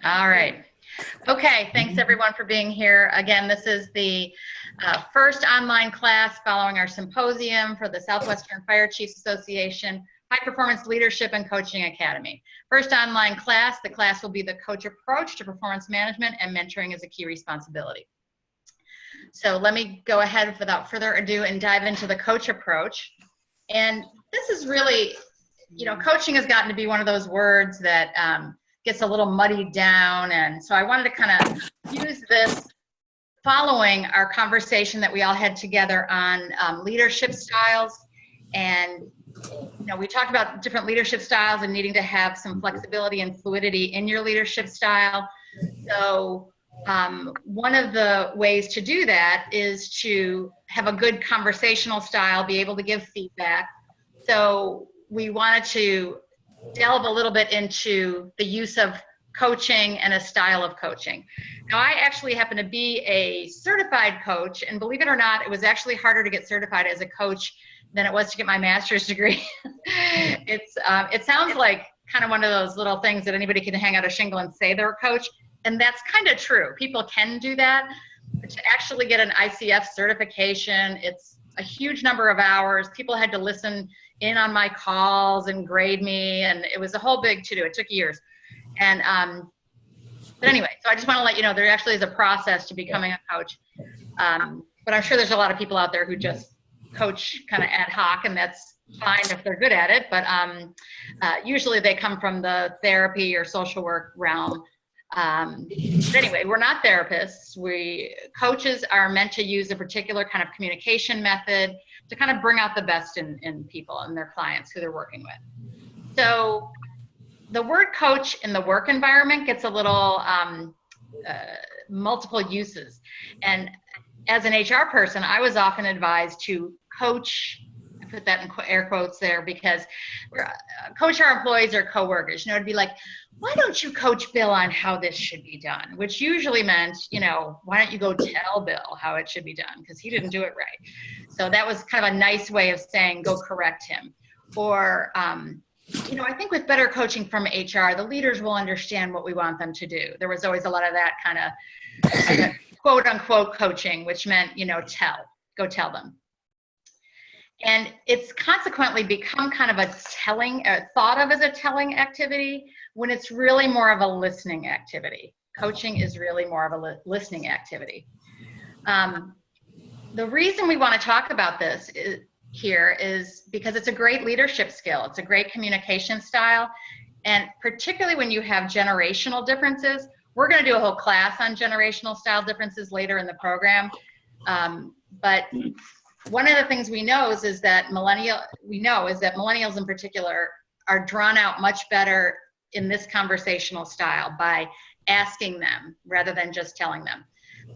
All right. Okay, thanks everyone for being here. Again, this is the first online class following our symposium for the Southwestern Fire Chiefs Association High Performance Leadership and Coaching Academy. First online class, the class will be the coach approach to performance management and mentoring is a key responsibility. So let me go ahead without further ado and dive into the coach approach. And this is really, you know, coaching has gotten to be one of those words that gets a little muddied down, and so I wanted to kind of use this following our conversation that we all had together on leadership styles. And you know, we talked about different leadership styles and needing to have some flexibility and fluidity in your leadership style. So one of the ways to do that is to have a good conversational style, be able to give feedback. So we wanted to delve a little bit into the use of coaching and a style of coaching. Now, I actually happen to be a certified coach, and believe it or not, it was actually harder to get certified as a coach than it was to get my master's degree. It sounds like kind of one of those little things that anybody can hang out a shingle and say they're a coach, and that's kind of true. People can do that, but to actually get an ICF certification, it's a huge number of hours. People had to listen in on my calls and grade me, and it was a whole big to-do. It took years. And but anyway, so I just want to let you know there actually is a process to becoming a coach. But I'm sure there's a lot of people out there who just coach kind of ad hoc, and that's fine if they're good at it. But usually they come from the therapy or social work realm. But anyway, we're not therapists. Coaches are meant to use a particular kind of communication method to kind of bring out the best in people and their clients who they're working with. So the word coach in the work environment gets a little multiple uses. And as an HR person, I was often advised to coach, I put that in air quotes there, because coach our employees or coworkers. You know, it'd be like, why don't you coach Bill on how this should be done? Which usually meant, you know, why don't you go tell Bill how it should be done? Because he didn't do it right. So that was kind of a nice way of saying, go correct him. Or, you know, I think with better coaching from HR, the leaders will understand what we want them to do. There was always a lot of that kind of quote unquote coaching, which meant, you know, go tell them. And it's consequently become kind of a thought of as a telling activity when it's really more of a listening activity. Coaching is really more of a listening activity. The reason we want to talk about this here is because it's a great leadership skill. It's a great communication style. And particularly when you have generational differences, we're going to do a whole class on generational style differences later in the program. But one of the things we know is that millennials in particular are drawn out much better in this conversational style by asking them rather than just telling them.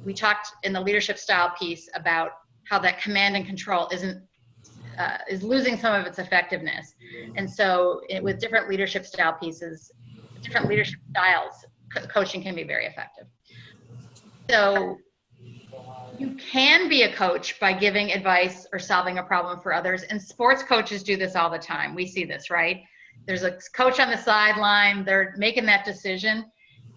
We talked in the leadership style piece about how that command and control is losing some of its effectiveness. And so with different leadership style pieces, different leadership styles, coaching can be very effective. So you can be a coach by giving advice or solving a problem for others. And sports coaches do this all the time. We see this, right? There's a coach on the sideline, they're making that decision.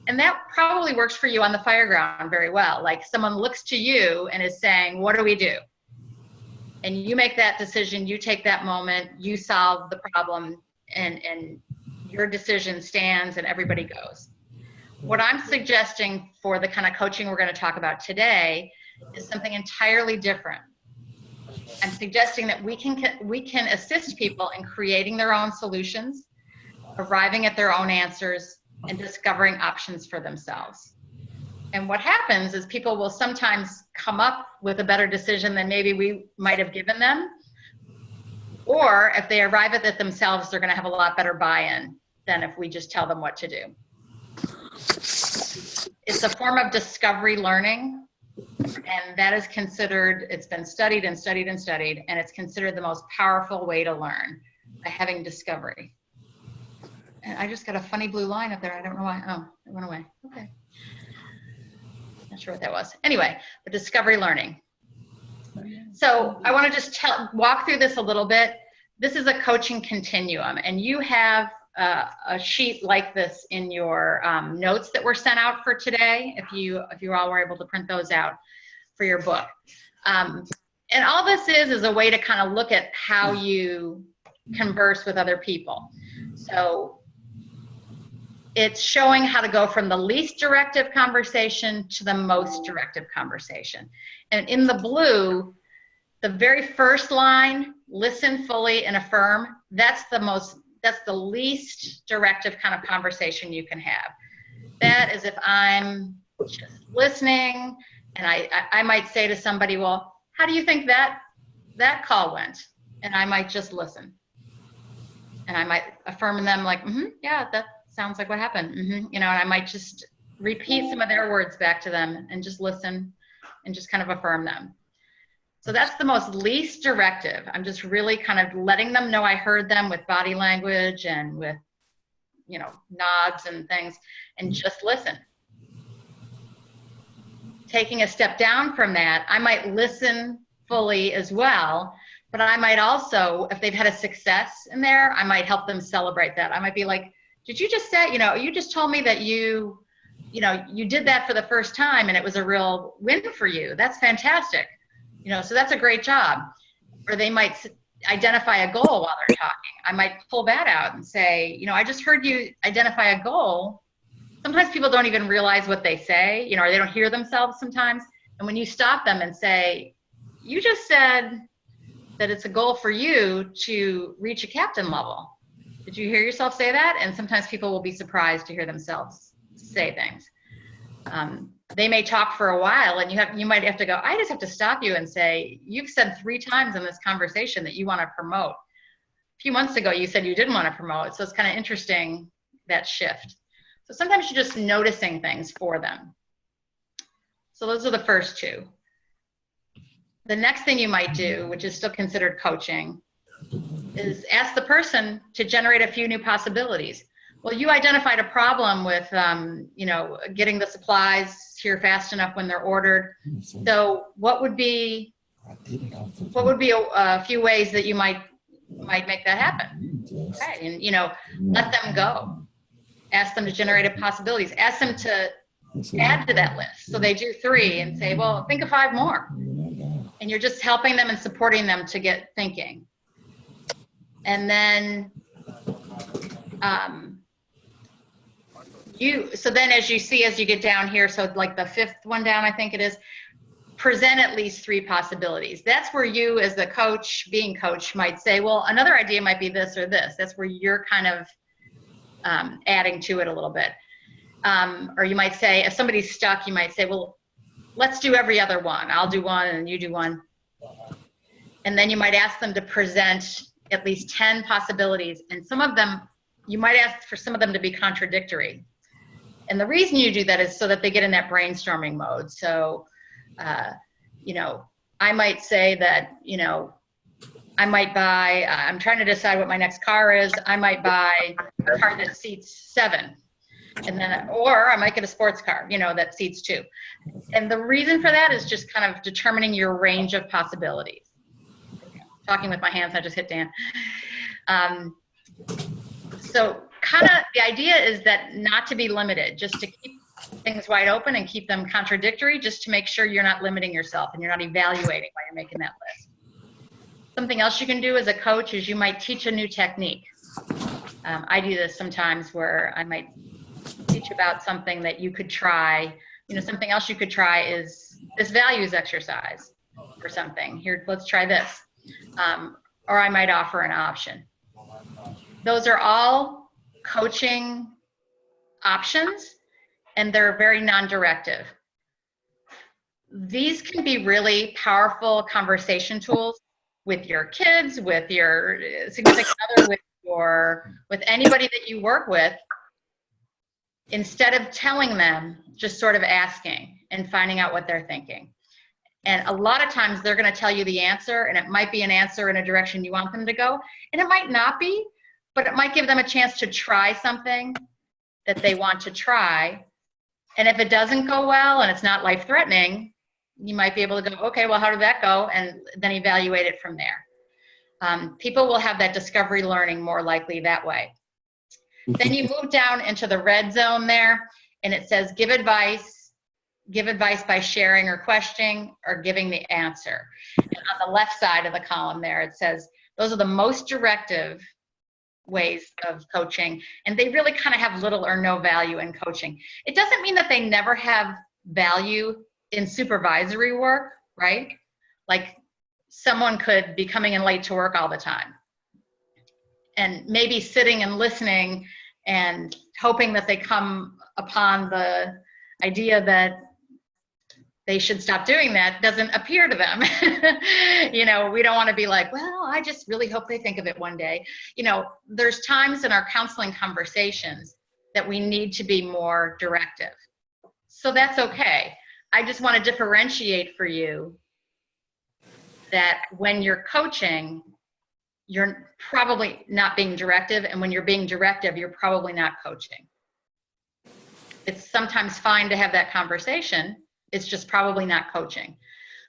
And that probably works for you on the fire ground very well. Like someone looks to you and is saying, what do we do? And you make that decision, you take that moment, you solve the problem, and your decision stands and everybody goes. What I'm suggesting for the kind of coaching we're going to talk about today is something entirely different. I'm suggesting that we can assist people in creating their own solutions, arriving at their own answers, and discovering options for themselves. And what happens is people will sometimes come up with a better decision than maybe we might have given them. Or if they arrive at it themselves, they're going to have a lot better buy-in than if we just tell them what to do. It's a form of discovery learning. And that is considered, it's been studied and studied and studied, and it's considered the most powerful way to learn, by having discovery. And I just got a funny blue line up there. I don't know why. Oh, it went away. Okay. Not sure what that was. Anyway, the discovery learning. So I want to just walk through this a little bit. This is a coaching continuum, and you have a sheet like this in your notes that were sent out for today, if you all were able to print those out for your book. And all this is a way to kind of look at how you converse with other people. So it's showing how to go from the least directive conversation to the most directive conversation. And in the blue, the very first line, listen fully and affirm, that's the least directive kind of conversation you can have. That is if I'm just listening and I might say to somebody, well, how do you think that call went? And I might just listen. And I might affirm them like, yeah, that sounds like what happened. And I might just repeat some of their words back to them and just listen and just kind of affirm them. So that's the most least directive. I'm just really kind of letting them know I heard them with body language and with, nods and things, and just listen. Taking a step down from that, I might listen fully as well, but I might also, if they've had a success in there, I might help them celebrate that. I might be like, did you just say, you just told me that you did that for the first time and it was a real win for you. That's fantastic. So that's a great job. Or they might identify a goal while they're talking. I might pull that out and say, I just heard you identify a goal. Sometimes people don't even realize what they say, or they don't hear themselves sometimes. And when you stop them and say, you just said that it's a goal for you to reach a captain level. Did you hear yourself say that? And sometimes people will be surprised to hear themselves say things. They may talk for a while and you might have to go, I just have to stop you and say, you've said 3 times in this conversation that you want to promote. A few months ago, you said you didn't want to promote. So it's kind of interesting, that shift. So sometimes you're just noticing things for them. So those are the first 2. The next thing you might do, which is still considered coaching, is ask the person to generate a few new possibilities. Well, you identified a problem with, getting the supplies here fast enough when they're ordered. So what would be a few ways that you might make that happen? Okay, and let them go. Ask them to generate possibilities. Ask them to add to that list. So they do 3 and say, well, think of 5 more. And you're just helping them and supporting them to get thinking. And then so then as you get down here, so like the 5th one down, I think it is, present at least 3 possibilities. That's where you as the coach, being coach, might say, well, another idea might be this or this. That's where you're kind of adding to it a little bit. Or you might say, if somebody's stuck, you might say, well, let's do every other one. I'll do one and you do one. And then you might ask them to present at least 10 possibilities. And some of them, you might ask for some of them to be contradictory. And the reason you do that is so that they get in that brainstorming mode. So, I might say that, I might buy, I'm trying to decide what my next car is. I might buy a car that seats 7. And then, or I might get a sports car, that seats 2. And the reason for that is just kind of determining your range of possibilities. Talking with my hands, I just hit Dan. So kind of the idea is that not to be limited, just to keep things wide open and keep them contradictory, just to make sure you're not limiting yourself and you're not evaluating while you're making that list. Something else you can do as a coach is you might teach a new technique. I do this sometimes where I might teach about something that you could try. Something else you could try is this values exercise or something. Here, let's try this. Or I might offer an option. Those are all coaching options, and they're very non-directive. These can be really powerful conversation tools with your kids, with your significant other, with anybody that you work with. Instead of telling them, just sort of asking and finding out what they're thinking. And a lot of times they're going to tell you the answer, and it might be an answer in a direction you want them to go, and it might not be, but it might give them a chance to try something that they want to try. And if it doesn't go well and it's not life-threatening, you might be able to go, okay, well, how did that go? And then evaluate it from there. People will have that discovery learning more likely that way. Then you move down into the red zone there, and it says give advice by sharing or questioning or giving the answer. And on the left side of the column there, it says those are the most directive ways of coaching, and they really kind of have little or no value in coaching. It doesn't mean that they never have value in supervisory work, right? Like someone could be coming in late to work all the time and maybe sitting and listening and hoping that they come upon the idea that they should stop doing that doesn't appear to them. You know, we don't want to be like, well, I just really hope they think of it one day. You know, there's times in our counseling conversations that we need to be more directive. So that's okay. I just want to differentiate for you that when you're coaching, you're probably not being directive, and when you're being directive, you're probably not coaching. It's sometimes fine to have that conversation. It's just probably not coaching.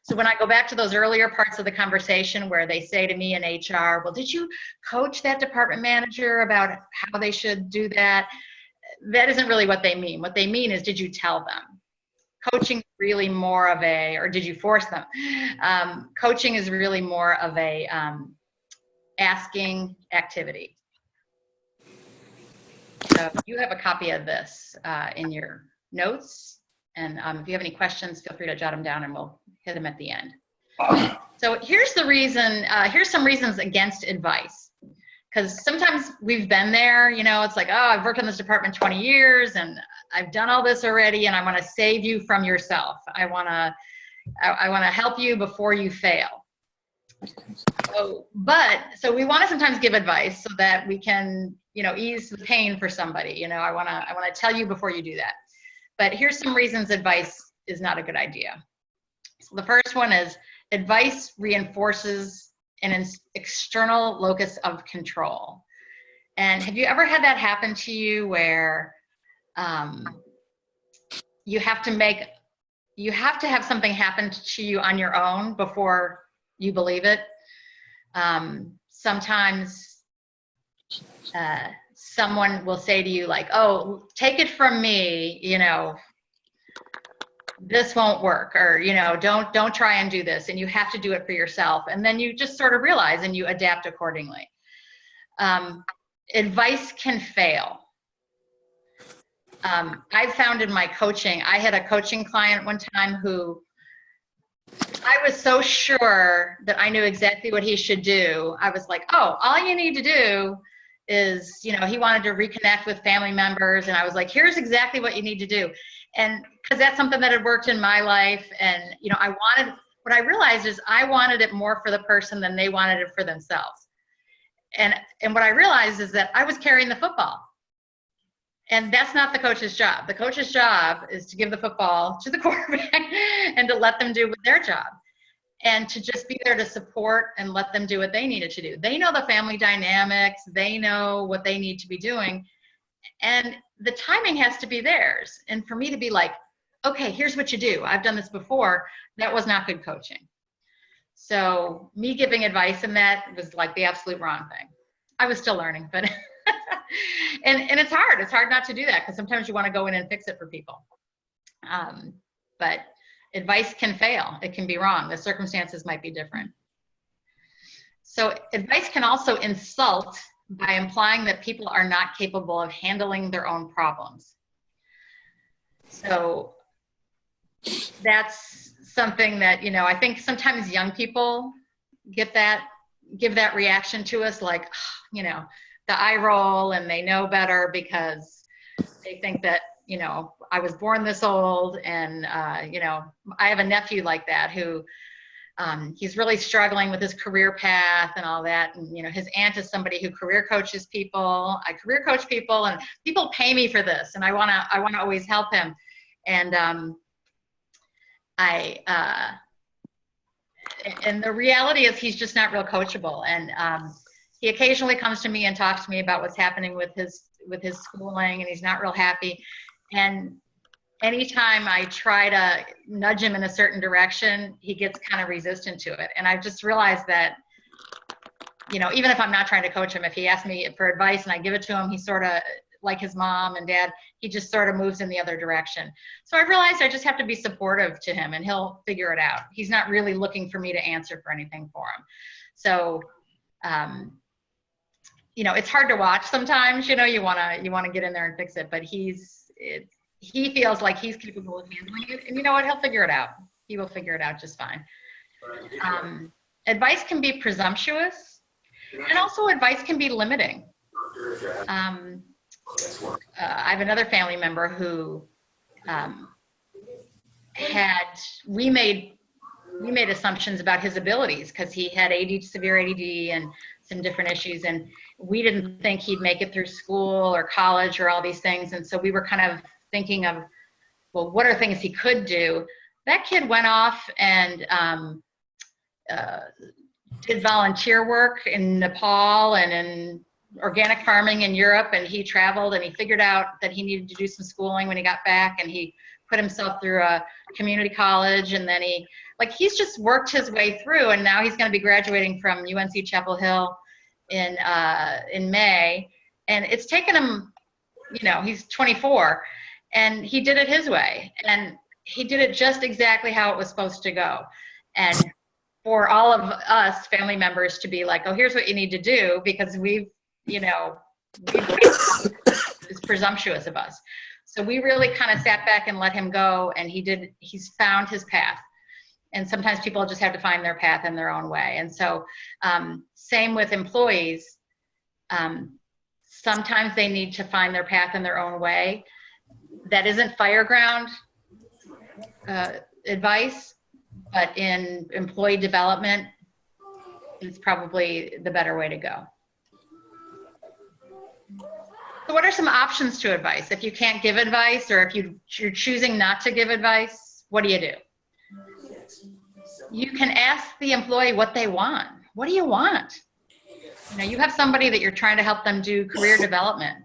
So when I go back to those earlier parts of the conversation where they say to me in HR, well, did you coach that department manager about how they should do that? That isn't really what they mean. What they mean is, did you tell them? Coaching is really more of a, or did you force them? Coaching is really more of a asking activity. So you have a copy of this in your notes. And if you have any questions, feel free to jot them down and we'll hit them at the end. So here's the reason, here's some reasons against advice. Because sometimes we've been there, you know, it's like, oh, I've worked in this department 20 years and I've done all this already and I want to save you from yourself. I want to help you before you fail. So we want to sometimes give advice so that we can, you know, ease the pain for somebody. You know, I want to tell you before you do that. But here's some reasons advice is not a good idea. So the first one is advice reinforces an external locus of control. And have you ever had that happen to you where you have to have something happen to you on your own before you believe it? Sometimes someone will say to you like, oh, take it from me, you know, this won't work, or, you know, don't try and do this, and you have to do it for yourself. And then you just sort of realize and you adapt accordingly. Advice can fail. I've found in my coaching, I had a coaching client one time who I was so sure that I knew exactly what he should do. I was like, oh, all you need to do is, you know, he wanted to reconnect with family members. And I was like, here's exactly what you need to do. And because that's something that had worked in my life. And, you know, what I realized is I wanted it more for the person than they wanted it for themselves. And what I realized is that I was carrying the football. And that's not the coach's job. The coach's job is to give the football to the quarterback and to let them do their job. And to just be there to support and let them do what they needed to do. They know the family dynamics. They know what they need to be doing. And the timing has to be theirs. And for me to be like, okay, here's what you do. I've done this before. That was not good coaching. So me giving advice in that was like the absolute wrong thing. I was still learning, but and it's hard. It's hard not to do that because sometimes you want to go in and fix it for people. But advice can fail. It can be wrong. The circumstances might be different. So advice can also insult by implying that people are not capable of handling their own problems. So that's something that, you know, I think sometimes young people give that reaction to us, like, you know, the eye roll, and they know better because they think that, you know, I was born this old. And, you know, I have a nephew like that who he's really struggling with his career path and all that. And, you know, his aunt is somebody who career coaches people. I career coach people, and people pay me for this. And I want to always help him. And and the reality is he's just not real coachable. And he occasionally comes to me and talks to me about what's happening with his schooling, and he's not real happy. And anytime I try to nudge him in a certain direction, he gets kind of resistant to it. And I've just realized that, you know, even if I'm not trying to coach him, if he asks me for advice and I give it to him, he sort of like his mom and dad. He just sort of moves in the other direction. So I realized I just have to be supportive to him and he'll figure it out. He's not really looking for me to answer for anything for him. So, you know, it's hard to watch sometimes, you know, you want to get in there and fix it, but he feels like he's capable of handling it. And you know what? He'll figure it out. He will figure it out just fine. Advice can be presumptuous, and also advice can be limiting. I have another family member who we made assumptions about his abilities because he had severe ADD and some different issues, and we didn't think he'd make it through school or college or all these things. And so we were kind of thinking of, well, what are things he could do? That kid went off and did volunteer work in Nepal and in organic farming in Europe, and he traveled and he figured out that he needed to do some schooling when he got back, and he put himself through a community college, and then he's just worked his way through, and now he's going to be graduating from UNC Chapel Hill in May, and it's taken him, you know, he's 24, and he did it his way, and he did it just exactly how it was supposed to go. And for all of us family members to be like, oh, here's what you need to do, because it's presumptuous of us. So we really kind of sat back and let him go, and he's found his path. And sometimes people just have to find their path in their own way. And so same with employees. Sometimes they need to find their path in their own way. That isn't fireground advice, but in employee development, it's probably the better way to go. So what are some options to advice? If you can't give advice, or if you're choosing not to give advice, what do? You can ask the employee what they want. What do you want? You know, you have somebody that you're trying to help them do career development,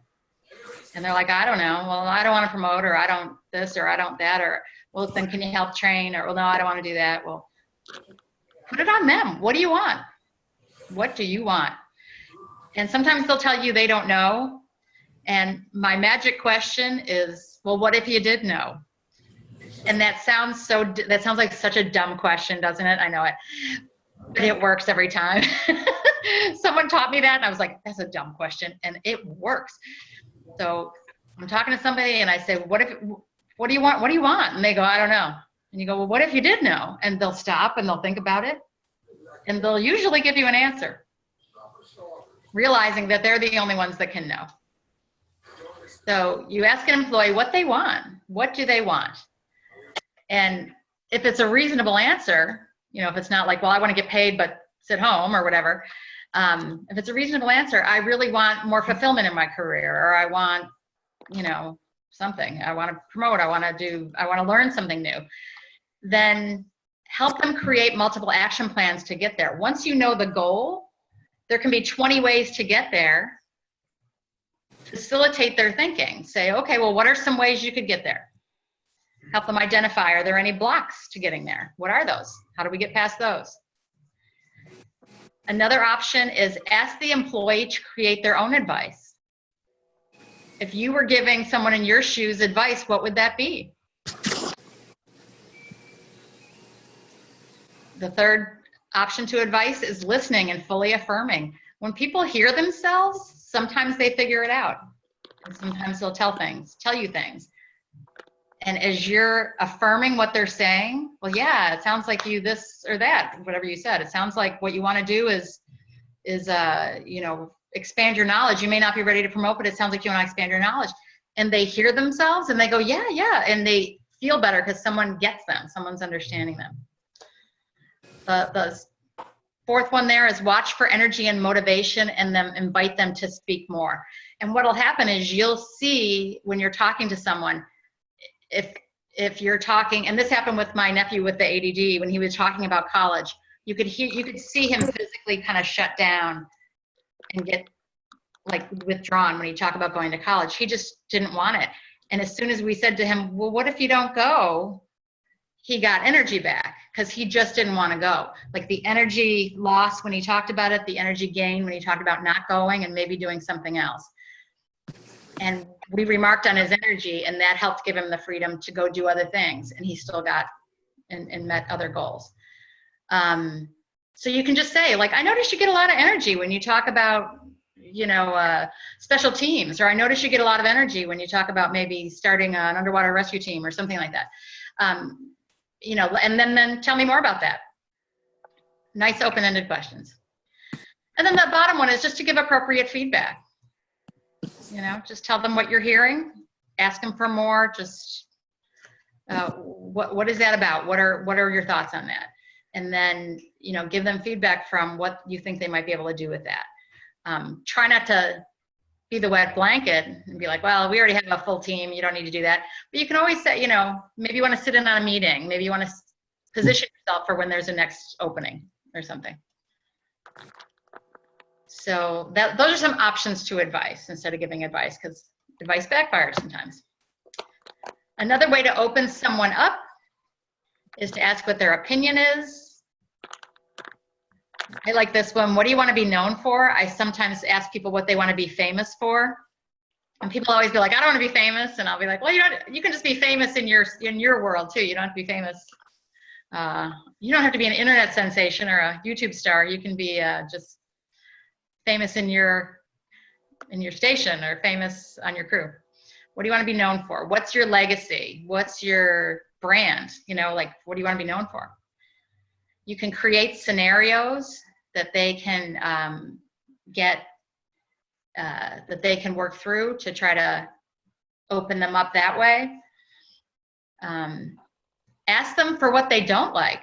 and they're like, I don't know. Well, I don't want to promote, or I don't this, or I don't that, or well, then can you help train? Or well, no, I don't want to do that. Well, put it on them. What do you want? What do you want? And sometimes they'll tell you they don't know. And my magic question is, well, what if you did know? And that sounds like such a dumb question, doesn't it? I know it, but it works every time. Someone taught me that, and I was like, that's a dumb question, and it works. So I'm talking to somebody, and I say, what do you want? What do you want? And they go, I don't know. And you go, well, what if you did know? And they'll stop and they'll think about it, and they'll usually give you an answer, realizing that they're the only ones that can know. So you ask an employee what they want. What do they want? And if it's a reasonable answer, you know, if it's not like, well, I want to get paid but sit home or whatever. If it's a reasonable answer, I really want more fulfillment in my career, or I want, you know, something. I want to promote. I want to learn something new. Then help them create multiple action plans to get there. Once you know the goal, there can be 20 ways to get there. Facilitate their thinking. Say, okay, well, what are some ways you could get there? Help them identify, are there any blocks to getting there? What are those? How do we get past those? Another option is ask the employee to create their own advice. If you were giving someone in your shoes advice, what would that be? The third option to advice is listening and fully affirming. When people hear themselves, sometimes they figure it out. And sometimes they'll tell you things. And as you're affirming what they're saying, well, yeah, it sounds like you this or that, whatever you said. It sounds like what you want to do is you know, expand your knowledge. You may not be ready to promote, but it sounds like you want to expand your knowledge. And they hear themselves and they go, yeah, yeah. And they feel better because someone gets them. Someone's understanding them. The fourth one there is watch for energy and motivation, and then invite them to speak more. And what'll happen is you'll see when you're talking to someone, if you're talking, and this happened with my nephew with the ADD, when he was talking about college, you could see him physically kind of shut down and get like withdrawn when he talked about going to college. He just didn't want it. And as soon as we said to him, well, what if you don't go? He got energy back because he just didn't want to go. Like the energy loss when he talked about it, the energy gain when he talked about not going and maybe doing something else. And we remarked on his energy, and that helped give him the freedom to go do other things, and he still got and met other goals. So you can just say, like, I notice you get a lot of energy when you talk about, you know, special teams, or I notice you get a lot of energy when you talk about maybe starting an underwater rescue team or something like that. You know, and then tell me more about that. Nice open-ended questions. And then the bottom one is just to give appropriate feedback. You know, just tell them what you're hearing, ask them for more, just what is that about? What are your thoughts on that? And then, you know, give them feedback from what you think they might be able to do with that. Try not to be the wet blanket and be like, well, we already have a full team, you don't need to do that. But you can always say, you know, maybe you want to sit in on a meeting, maybe you want to position yourself for when there's a next opening or something. So those are some options to advice instead of giving advice, because advice backfires sometimes. Another way to open someone up is to ask what their opinion is. I like this one. What do you want to be known for? I sometimes ask people what they want to be famous for. And people always be like, I don't want to be famous. And I'll be like, well, you can just be famous in your world too. You don't have to be famous. You don't have to be an internet sensation or a YouTube star. You can be just famous in your station or famous on your crew. What do you want to be known for? What's your legacy? What's your brand? You know, like, what do you want to be known for? You can create scenarios that they can that they can work through to try to open them up that way. Ask them for what they don't like.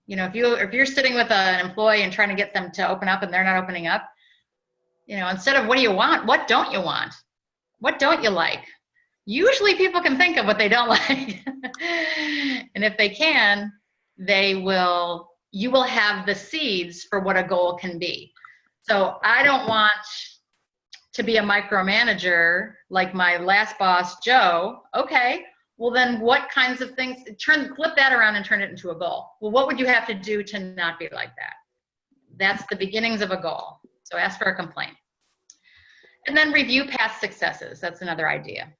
You know, if you're sitting with an employee and trying to get them to open up and they're not opening up, you know, instead of what do you want, what don't you want? What don't you like? Usually people can think of what they don't like. And if they can, you will have the seeds for what a goal can be. So I don't want to be a micromanager like my last boss, Joe. Okay, well then what kinds of things, flip that around and turn it into a goal. Well, what would you have to do to not be like that? That's the beginnings of a goal. So ask for a complaint. And then review past successes. That's another idea.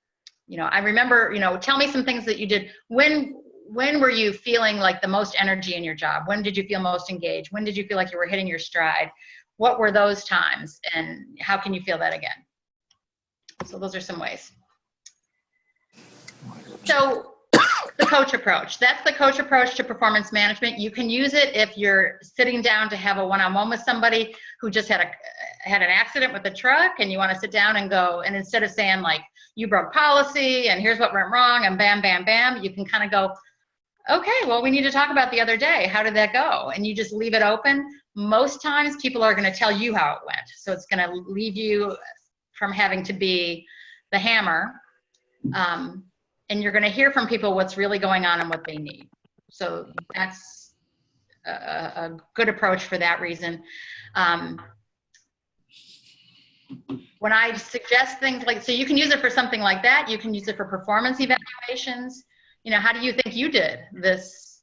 You know, I remember, you know, tell me some things that you did. When were you feeling like the most energy in your job? When did you feel most engaged? When did you feel like you were hitting your stride? What were those times? And how can you feel that again? So those are some ways. So the coach approach. That's the coach approach to performance management. You can use it if you're sitting down to have a one-on-one with somebody who just had an accident with a truck, and you want to sit down and go, and instead of saying like, you broke policy and here's what went wrong and bam, bam, bam, you can kind of go, okay, well, we need to talk about the other day. How did that go? And you just leave it open. Most times people are going to tell you how it went. So it's going to leave you from having to be the hammer. And you're going to hear from people what's really going on and what they need. So that's a good approach for that reason. When I suggest things like, so you can use it for something like that. You can use it for performance evaluations. You know, how do you think you did this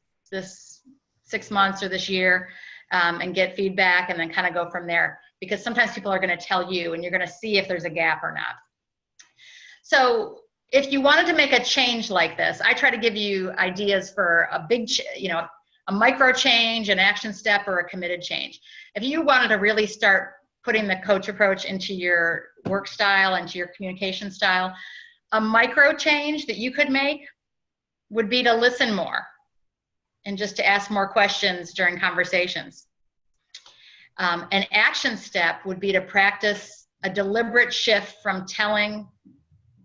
6 months or this year, and get feedback and then kind of go from there. Because sometimes people are going to tell you and you're going to see if there's a gap or not. So if you wanted to make a change like this, I try to give you ideas for a big, you know, a micro change, an action step, or a committed change. If you wanted to really start putting the coach approach into your work style, into your communication style, a micro change that you could make would be to listen more and just to ask more questions during conversations. An action step would be to practice a deliberate shift from telling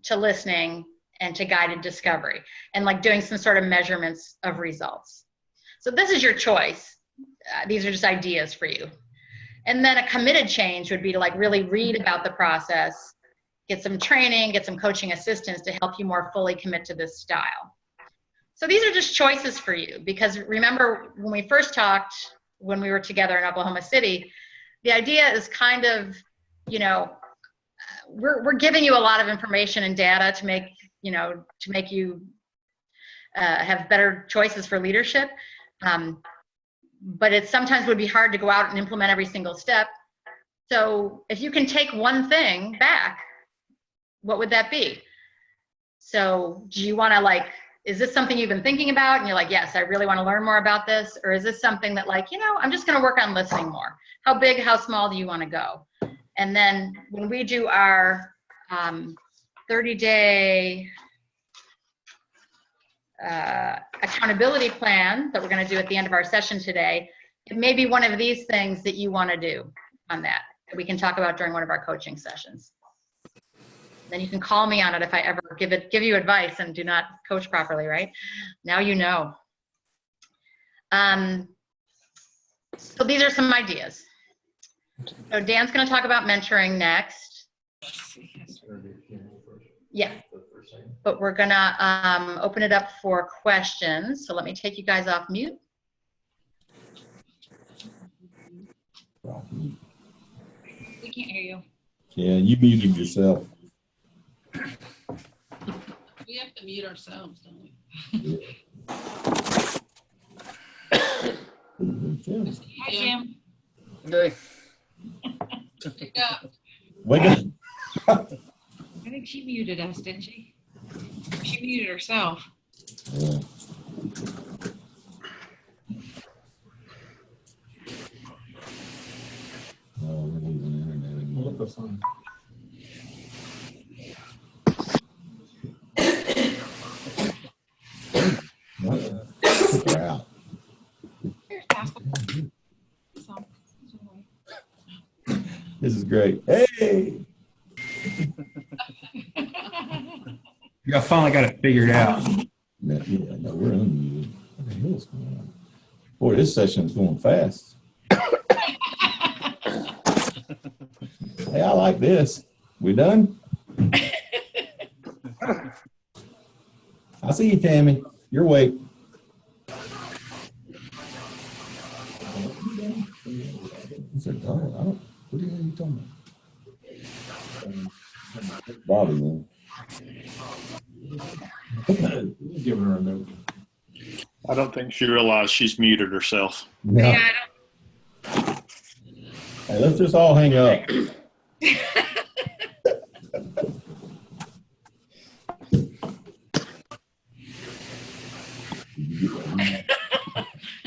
to listening and to guided discovery, and like doing some sort of measurements of results. So this is your choice. These are just ideas for you. And then a committed change would be to like really read about the process, get some training, get some coaching assistance to help you more fully commit to this style. So these are just choices for you, because remember when we first talked, when we were together in Oklahoma City, the idea is kind of, you know, we're giving you a lot of information and data to make, you know, to make you have better choices for leadership. But it sometimes would be hard to go out and implement every single step. So if you can take one thing back, what would that be? So do you want to like, is this something you've been thinking about? And you're like, yes, I really want to learn more about this. Or is this something that like, I'm just going to work on listening more. How big, how small do you want to go? And then when we do our 30-day accountability plan that we're going to do at the end of our session today, it may be one of these things that you want to do on that we can talk about during one of our coaching sessions. Then you can call me on it if I ever give you advice and do not coach properly, right? Now you know. So these are some ideas. So Dan's going to talk about mentoring next. Yeah, but we're going to open it up for questions. So let me take you guys off mute. We can't hear you. Yeah, you muted yourself. We have to mute ourselves, don't we? Hi, Jim. Hey. Wake up. Wake up. I think she muted us, didn't she? She muted herself. Yeah. Oh, we're losing internet again. Took her out. Here's basketball. This is great. Hey. I finally got it figured out. No, we're unmuted. What the hell is going on? Boy, this session's going fast. Hey, I like this. We done? I see you, Tammy. You're awake. Is there a dog? What the hell are you talking about? Bobby, man. Giving her a note. I don't think she realized she's muted herself. No. Yeah, Hey, let's just all hang up.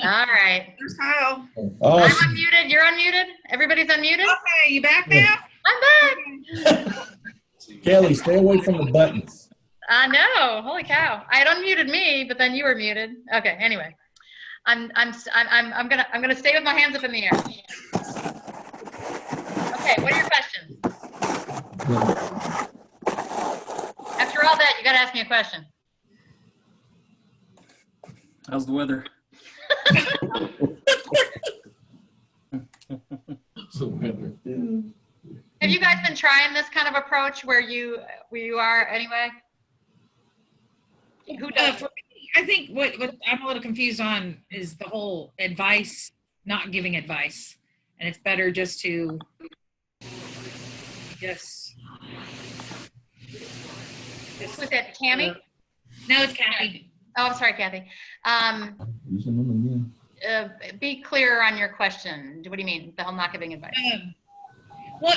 All right. There's Kyle. Oh, I'm unmuted. You're unmuted. Everybody's unmuted. Okay, you back now? I'm back. Kelly, stay away from the buttons. I know. Holy cow! I had unmuted me, but then you were muted. Okay. Anyway, I'm gonna stay with my hands up in the air. Okay. What are your questions? After all that, you got to ask me a question. How's the weather? Have you guys been trying this kind of approach where you are anyway? Who does? For me, I think what I'm a little confused on is the whole advice, not giving advice. And it's better just to Was that Tammy? No, it's Kathy. Oh, I'm sorry, Kathy. Be clear on your question. What do you mean? The whole not giving advice. Well,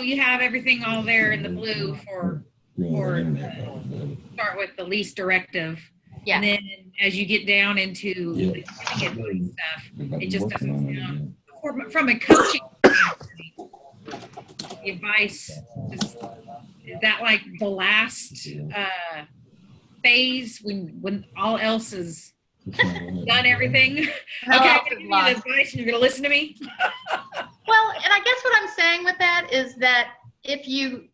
you have everything all there in the blue for start with the least directive. Yeah. And then as you get down into the giving advice stuff, it just doesn't sound, from a coaching standpoint, the advice is that like the last phase when all else is done everything. No, Okay, I'm it's gonna give you lost. advice and you're gonna listen to me. Well, and I guess what I'm saying with that is that if you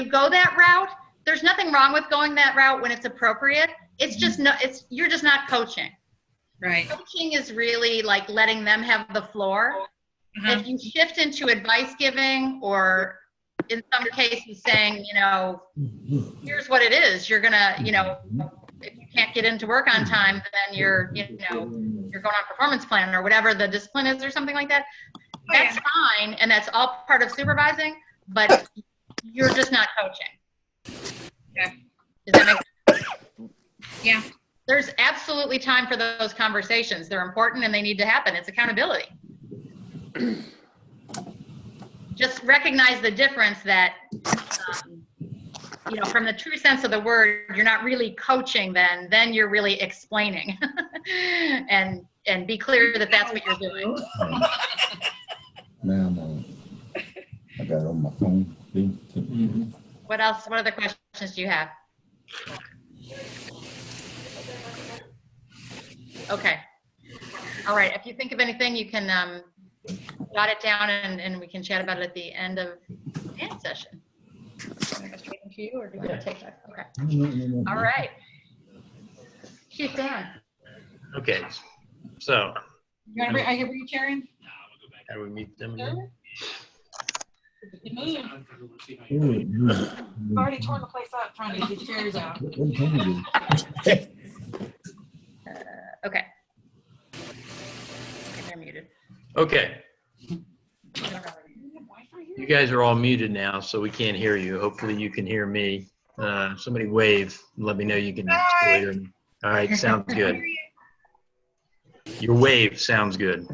go that route, there's nothing wrong with going that route when it's appropriate. It's just you're just not coaching. Right. Coaching is really like letting them have the floor. Uh-huh. If you shift into advice giving, or in some cases saying, here's what it is, you're gonna, if you can't get into work on time, then you're going on performance plan or whatever the discipline is or something like that. That's fine, and that's all part of supervising, but you're just not coaching. Yeah. Does that make sense? Yeah. There's absolutely time for those conversations. They're important and they need to happen. It's accountability. Just recognize the difference that from the true sense of the word, you're not really coaching then you're really explaining. and be clear that that's what you're doing. Now I got it on my phone. What else? What other questions do you have? Okay. All right. If you think of anything, you can jot it down and we can chat about it at the end of the hand session. Can I go straight into you or do you want to take that? Okay. All right. Chief Dan. Okay, so You want to bring, are you re-chairing? how do we meet them again? You move. You've already torn the place up trying to get the chairs out. Okay. They're muted. Okay, you guys are all muted now, so we can't hear you. Hopefully you can hear me. Somebody wave and let me know you can still hear me. All right, sounds good. Your wave sounds good.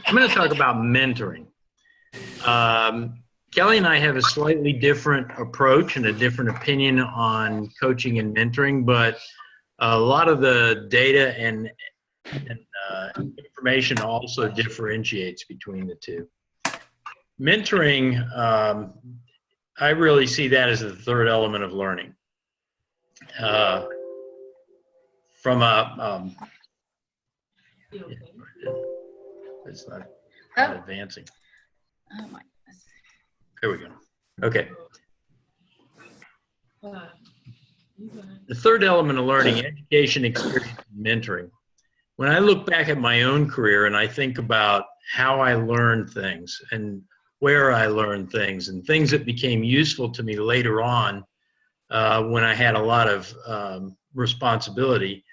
I'm going to talk about mentoring. Kelly and I have a slightly different approach and a different opinion on coaching and mentoring, but a lot of the data and information also differentiates between the two. Mentoring, I really see that as the third element of learning. From a, it's not advancing. Oh my goodness. There we go. Okay. The third element of learning, education, experience, and mentoring. When I look back at my own career and I think about how I learned things and where I learned things and things that became useful to me later on when I had a lot of responsibility,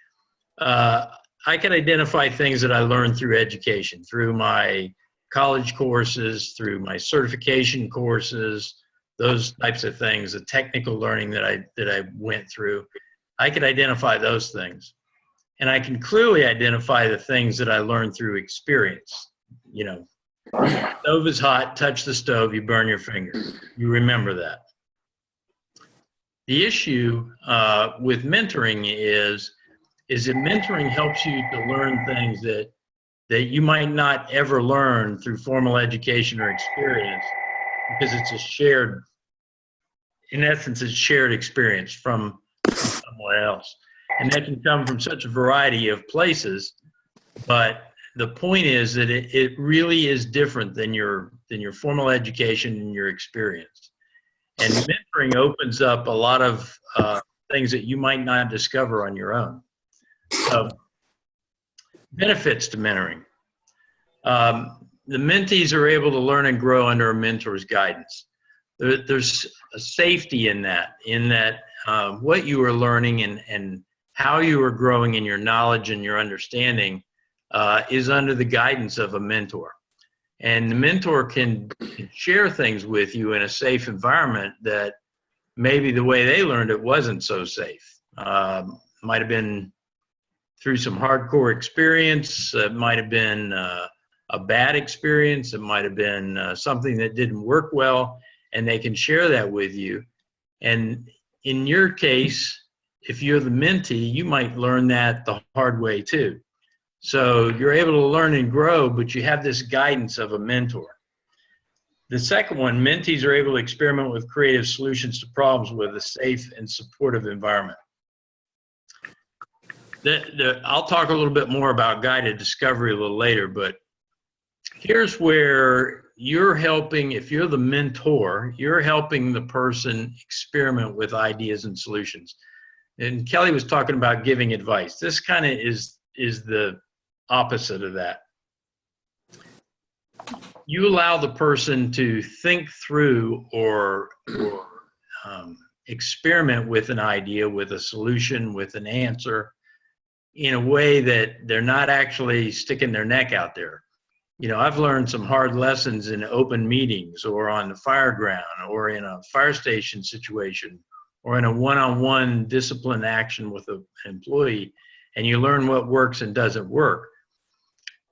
I can identify things that I learned through education, through my college courses, through my certification courses, those types of things, the technical learning that I went through. I could identify those things. And I can clearly identify the things that I learned through experience. You know, stove is hot, touch the stove, you burn your finger. You remember that. The issue with mentoring is that mentoring helps you to learn things that you might not ever learn through formal education or experience, because it's a shared, in essence, it's shared experience from someone else. And that can come from such a variety of places, but the point is that it really is different than your formal education and your experience. And mentoring opens up a lot of things that you might not discover on your own. So, benefits to mentoring. The mentees are able to learn and grow under a mentor's guidance. There's a safety in that what you are learning and how you are growing in your knowledge and your understanding is under the guidance of a mentor. And the mentor can share things with you in a safe environment that maybe the way they learned it wasn't so safe. Might have been through some hardcore experience. It might have been a bad experience. It might have been something that didn't work well, and they can share that with you. And in your case, if you're the mentee, you might learn that the hard way too. So you're able to learn and grow, but you have this guidance of a mentor. The second one, mentees are able to experiment with creative solutions to problems with a safe and supportive environment. I'll talk a little bit more about guided discovery a little later, but here's where you're helping, if you're the mentor, you're helping the person experiment with ideas and solutions. And Kelly was talking about giving advice. This kind of is the opposite of that. You allow the person to think through or experiment with an idea, with a solution, with an answer, in a way that they're not actually sticking their neck out there. You know, I've learned some hard lessons in open meetings or on the fire ground or in a fire station situation or in a one-on-one discipline action with an employee, and you learn what works and doesn't work.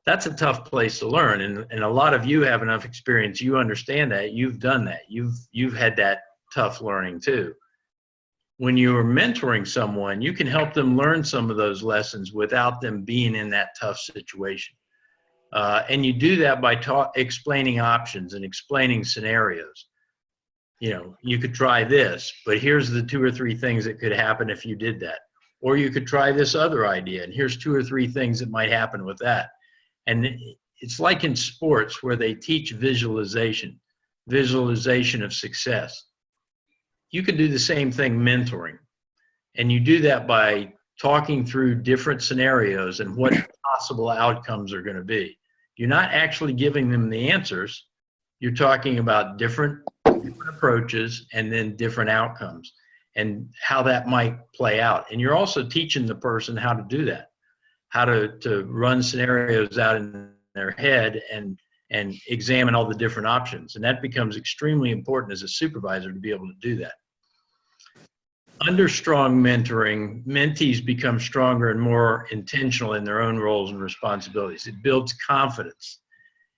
That's a tough place to learn, and a lot of you have enough experience. You understand that. You've done that. You've had that tough learning too. When you're mentoring someone, you can help them learn some of those lessons without them being in that tough situation. And you do that by explaining options and explaining scenarios. You know, you could try this, but here's the 2 or 3 things that could happen if you did that. Or you could try this other idea, and here's 2 or 3 things that might happen with that. And it's like in sports where they teach visualization of success. You can do the same thing mentoring. And you do that by talking through different scenarios and what possible outcomes are going to be. You're not actually giving them the answers. You're talking about different approaches and then different outcomes and how that might play out. And you're also teaching the person how to do that, how to run scenarios out in their head and examine all the different options. And that becomes extremely important as a supervisor to be able to do that. Under strong mentoring, mentees become stronger and more intentional in their own roles and responsibilities. It builds confidence.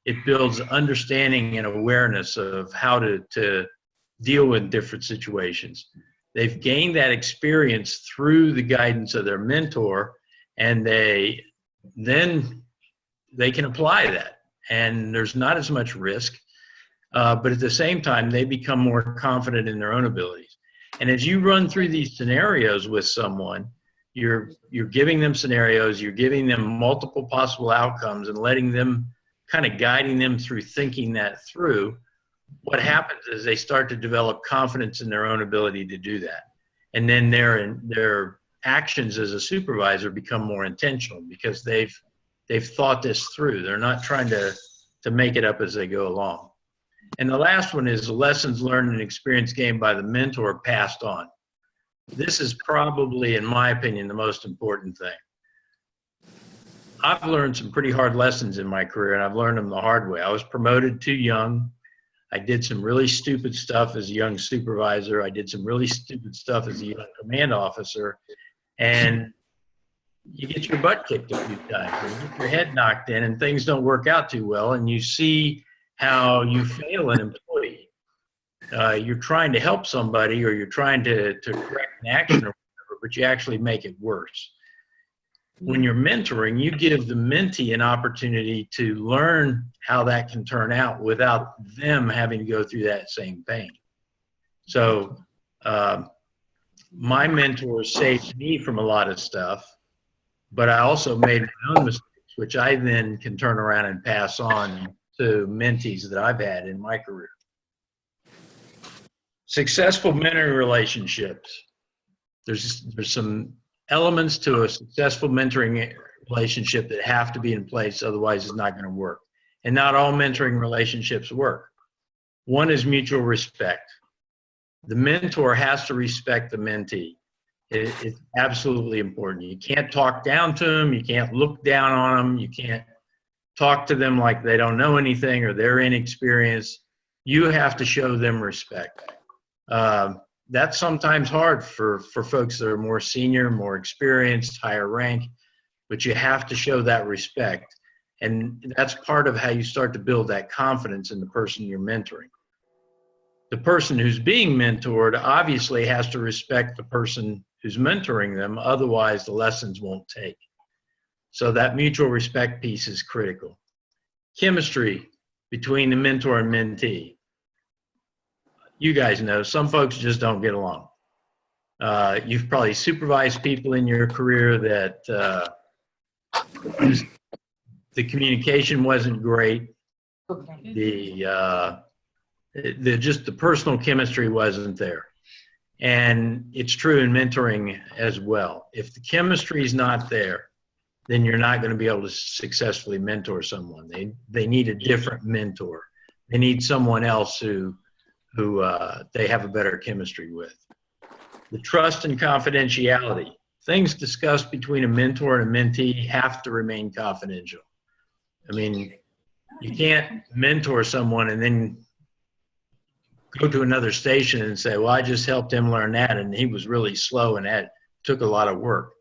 It builds understanding and awareness of how to deal with different situations. They've gained that experience through the guidance of their mentor, and then they can apply that. And there's not as much risk, but at the same time, they become more confident in their own abilities. And as you run through these scenarios with someone, you're giving them scenarios, you're giving them multiple possible outcomes and letting them, kind of guiding them through thinking that through. What happens is they start to develop confidence in their own ability to do that. And then their actions as a supervisor become more intentional because they've thought this through. They're not trying to make it up as they go along. And the last one is lessons learned and experience gained by the mentor passed on. This is probably, in my opinion, the most important thing. I've learned some pretty hard lessons in my career, and I've learned them the hard way. I was promoted too young. I did some really stupid stuff as a young supervisor. I did some really stupid stuff as a young command officer. And you get your butt kicked a few times, or you get your head knocked in, and things don't work out too well, and you see how you fail an employee. You're trying to help somebody, or you're trying to correct an action or whatever, but you actually make it worse. When you're mentoring, you give the mentee an opportunity to learn how that can turn out without them having to go through that same pain. So my mentors saved me from a lot of stuff, but I also made my own mistakes, which I then can turn around and pass on to mentees that I've had in my career. Successful mentoring relationships. There's some elements to a successful mentoring relationship that have to be in place, otherwise it's not going to work. And not all mentoring relationships work. One is mutual respect. The mentor has to respect the mentee. It's absolutely important. You can't talk down to them. You can't look down on them. You can't talk to them like they don't know anything or they're inexperienced. You have to show them respect. That's sometimes hard for folks that are more senior, more experienced, higher rank, but you have to show that respect. And that's part of how you start to build that confidence in the person you're mentoring. The person who's being mentored obviously has to respect the person who's mentoring them, otherwise the lessons won't take. So that mutual respect piece is critical. Chemistry between the mentor and mentee. You guys know, some folks just don't get along. You've probably supervised people in your career that the communication wasn't great. Just the personal chemistry wasn't there. And it's true in mentoring as well. If the chemistry is not there, then you're not going to be able to successfully mentor someone. They need a different mentor. They need someone else who they have a better chemistry with. The trust and confidentiality. Things discussed between a mentor and a mentee have to remain confidential. I mean, you can't mentor someone and then go to another station and say, well, I just helped him learn that and he was really slow and that took a lot of work.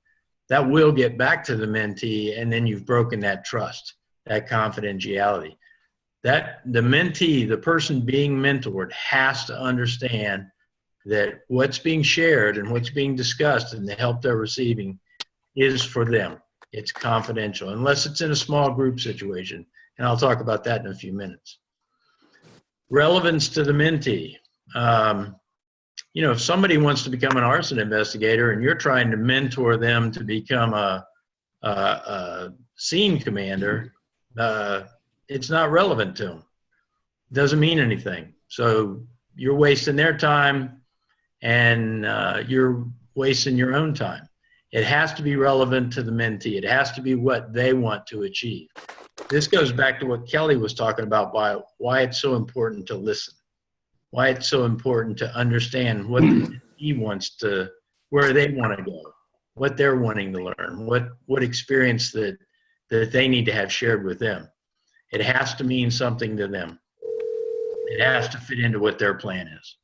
That will get back to the mentee, and then you've broken that trust, that confidentiality. That the mentee, the person being mentored, has to understand that what's being shared and what's being discussed and the help they're receiving is for them. It's confidential, unless it's in a small group situation. And I'll talk about that in a few minutes. Relevance to the mentee. You know, if somebody wants to become an arson investigator and you're trying to mentor them to become a scene commander, it's not relevant to them. Doesn't mean anything. So you're wasting their time and you're wasting your own time. It has to be relevant to the mentee. It has to be what they want to achieve. This goes back to what Kelly was talking about, by why it's so important to listen, why it's so important to understand what he wants to, where they want to go, what they're wanting to learn, what experience that they need to have shared with them. It has to mean something to them. It has to fit into what their plan is.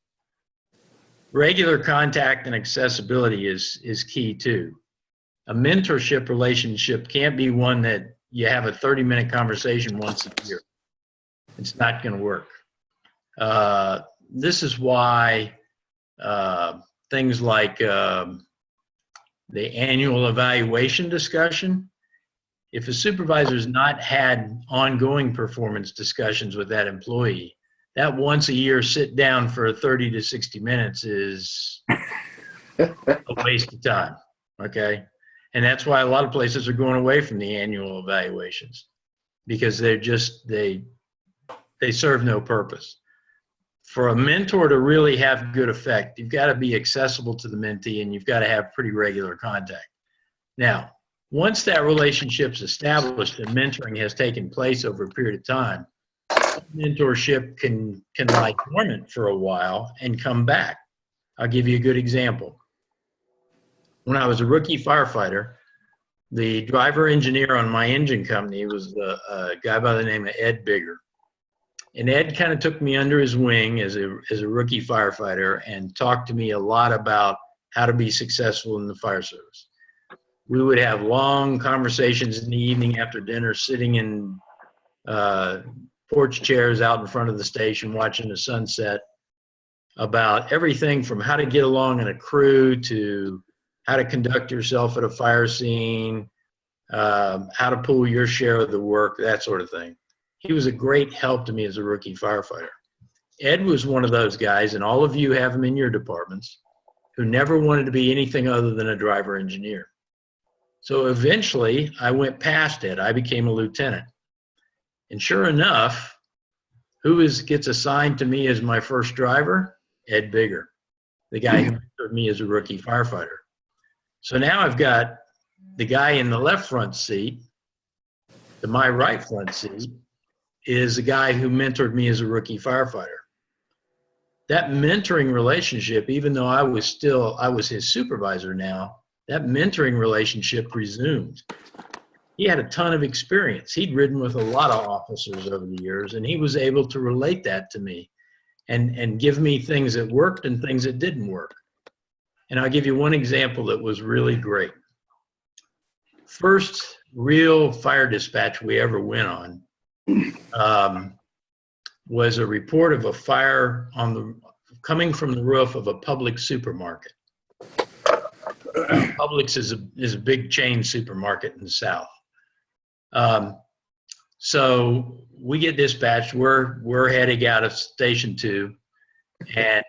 Regular contact and accessibility is key too. A mentorship relationship can't be one that you have a 30-minute conversation once a year. It's not going to work. This is why things like the annual evaluation discussion, if a supervisor's not had ongoing performance discussions with that employee, that once a year sit down for 30 to 60 minutes is a waste of time, okay? And that's why a lot of places are going away from the annual evaluations, because they're just, they serve no purpose. For a mentor to really have good effect, you've got to be accessible to the mentee and you've got to have pretty regular contact. Now, once that relationship's established and mentoring has taken place over a period of time, mentorship can lie dormant for a while and come back. I'll give you a good example. When I was a rookie firefighter, the driver engineer on my engine company was a guy by the name of Ed Bigger. And Ed kind of took me under his wing as a rookie firefighter and talked to me a lot about how to be successful in the fire service. We would have long conversations in the evening after dinner, sitting in porch chairs out in front of the station watching the sunset, about everything from how to get along in a crew to how to conduct yourself at a fire scene, how to pull your share of the work, that sort of thing. He was a great help to me as a rookie firefighter. Ed was one of those guys, and all of you have him in your departments, who never wanted to be anything other than a driver engineer. So eventually I went past Ed. I became a lieutenant. And sure enough, who gets assigned to me as my first driver? Ed Bigger, the guy who mentored me as a rookie firefighter. So now I've got the guy in the left front seat, to my right front seat, is a guy who mentored me as a rookie firefighter. That mentoring relationship, even though I was his supervisor now, that mentoring relationship resumed. He had a ton of experience. He'd ridden with a lot of officers over the years, and he was able to relate that to me and give me things that worked and things that didn't work. And I'll give you one example that was really great. First real fire dispatch we ever went on was a report of a fire coming from the roof of a Publix supermarket. Publix is a big chain supermarket in the South. So we get dispatched. We're heading out of Station 2, and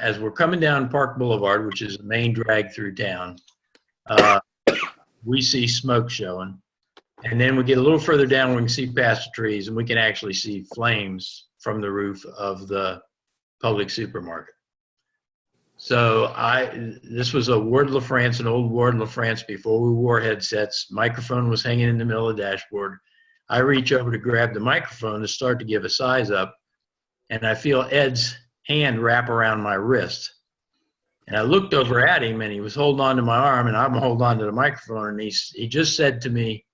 as we're coming down Park Boulevard, which is the main drag through town, we see smoke showing. And then we get a little further down, we can see past the trees, and we can actually see flames from the roof of the Publix supermarket. So this was a Ward La France, an old Ward La France before we wore headsets. Microphone was hanging in the middle of the dashboard. I reach over to grab the microphone to start to give a size up, and I feel Ed's hand wrap around my wrist. And I looked over at him, and he was holding on to my arm, and I'm holding on to the microphone, and he just said to me,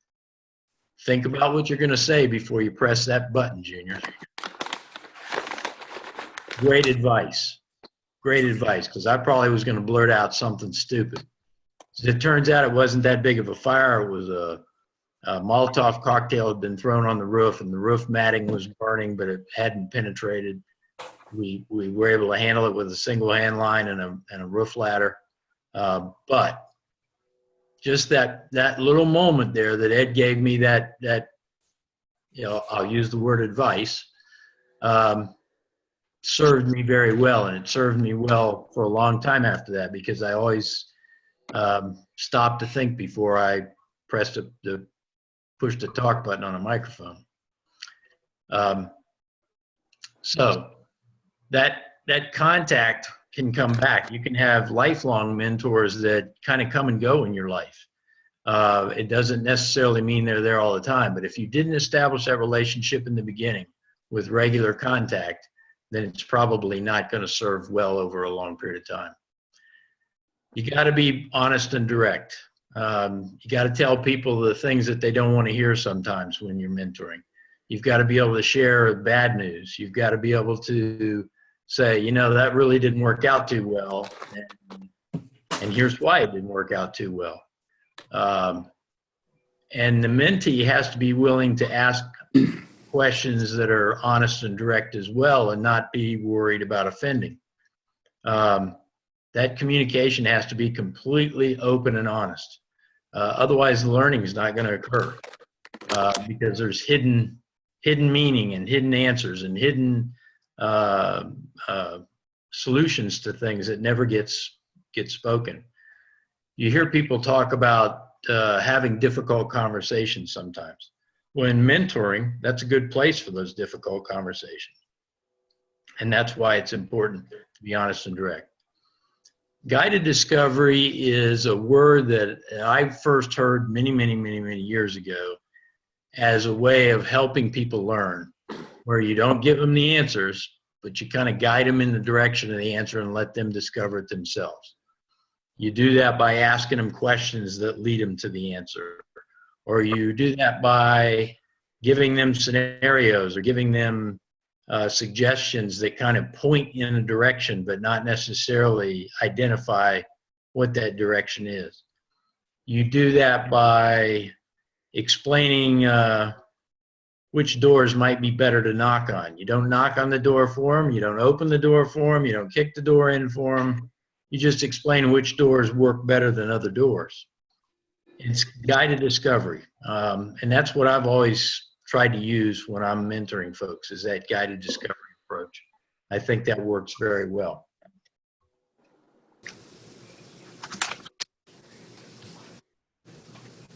"Think about what you're going to say before you press that button, Junior." Great advice. Great advice, because I probably was going to blurt out something stupid. As it turns out, it wasn't that big of a fire. It was a Molotov cocktail had been thrown on the roof, and the roof matting was burning, but it hadn't penetrated. We were able to handle it with a single hand line and a roof ladder. But just that little moment there that Ed gave me that I'll use the word advice, served me very well, and it served me well for a long time after that, because I always stopped to think before I pressed push the talk button on a microphone. So that contact can come back. You can have lifelong mentors that kind of come and go in your life. It doesn't necessarily mean they're there all the time, but if you didn't establish that relationship in the beginning with regular contact, then it's probably not going to serve well over a long period of time. You got to be honest and direct. You got to tell people the things that they don't want to hear sometimes when you're mentoring. You've got to be able to share bad news. You've got to be able to say, that really didn't work out too well, and here's why it didn't work out too well. And the mentee has to be willing to ask questions that are honest and direct as well, and not be worried about offending. That communication has to be completely open and honest. Otherwise, the learning is not going to occur, because there's hidden meaning and hidden answers and hidden solutions to things that never get spoken. You hear people talk about having difficult conversations sometimes. When mentoring, that's a good place for those difficult conversations. And that's why it's important to be honest and direct. Guided discovery is a word that I first heard many years ago as a way of helping people learn, where you don't give them the answers, but you kind of guide them in the direction of the answer and let them discover it themselves. You do that by asking them questions that lead them to the answer, or you do that by giving them scenarios or giving them suggestions that kind of point in a direction, but not necessarily identify what that direction is. You do that by explaining which doors might be better to knock on. You don't knock on the door for them. You don't open the door for them. You don't kick the door in for them. You just explain which doors work better than other doors. It's guided discovery. And that's what I've always tried to use when I'm mentoring folks, is that guided discovery approach. I think that works very well.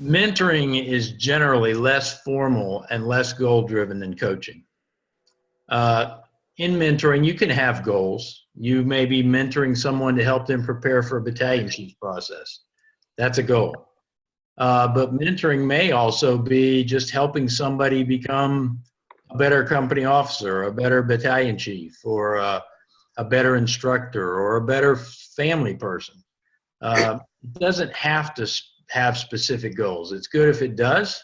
Mentoring is generally less formal and less goal-driven than coaching. In mentoring, you can have goals. You may be mentoring someone to help them prepare for a battalion chief process. That's a goal. But mentoring may also be just helping somebody become a better company officer, a better battalion chief, or a better instructor, or a better family person. It doesn't have to have specific goals. It's good if it does,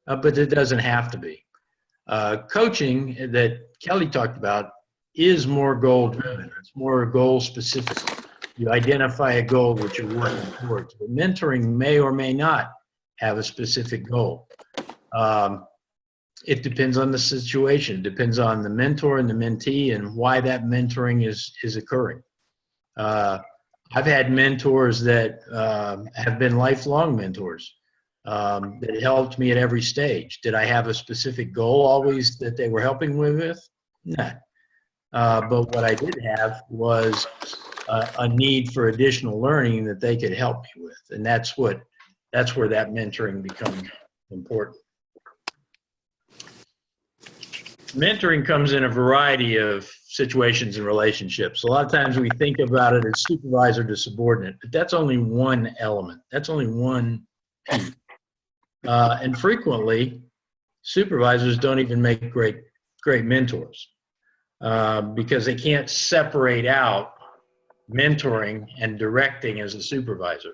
but it doesn't have to be. Coaching that Kelly talked about is more goal driven. It's more goal specific. You identify a goal that you're working towards. But mentoring may or may not have a specific goal. It depends on the situation. It depends on the mentor and the mentee and why that mentoring is occurring. I've had mentors that have been lifelong mentors that helped me at every stage. Did I have a specific goal always that they were helping me with? No. But what I did have was a need for additional learning that they could help me with. And that's where that mentoring becomes important. Mentoring comes in a variety of situations and relationships. A lot of times we think about it as supervisor to subordinate, but that's only one element. That's only one piece. And frequently, supervisors don't even make great mentors because they can't separate out mentoring and directing as a supervisor.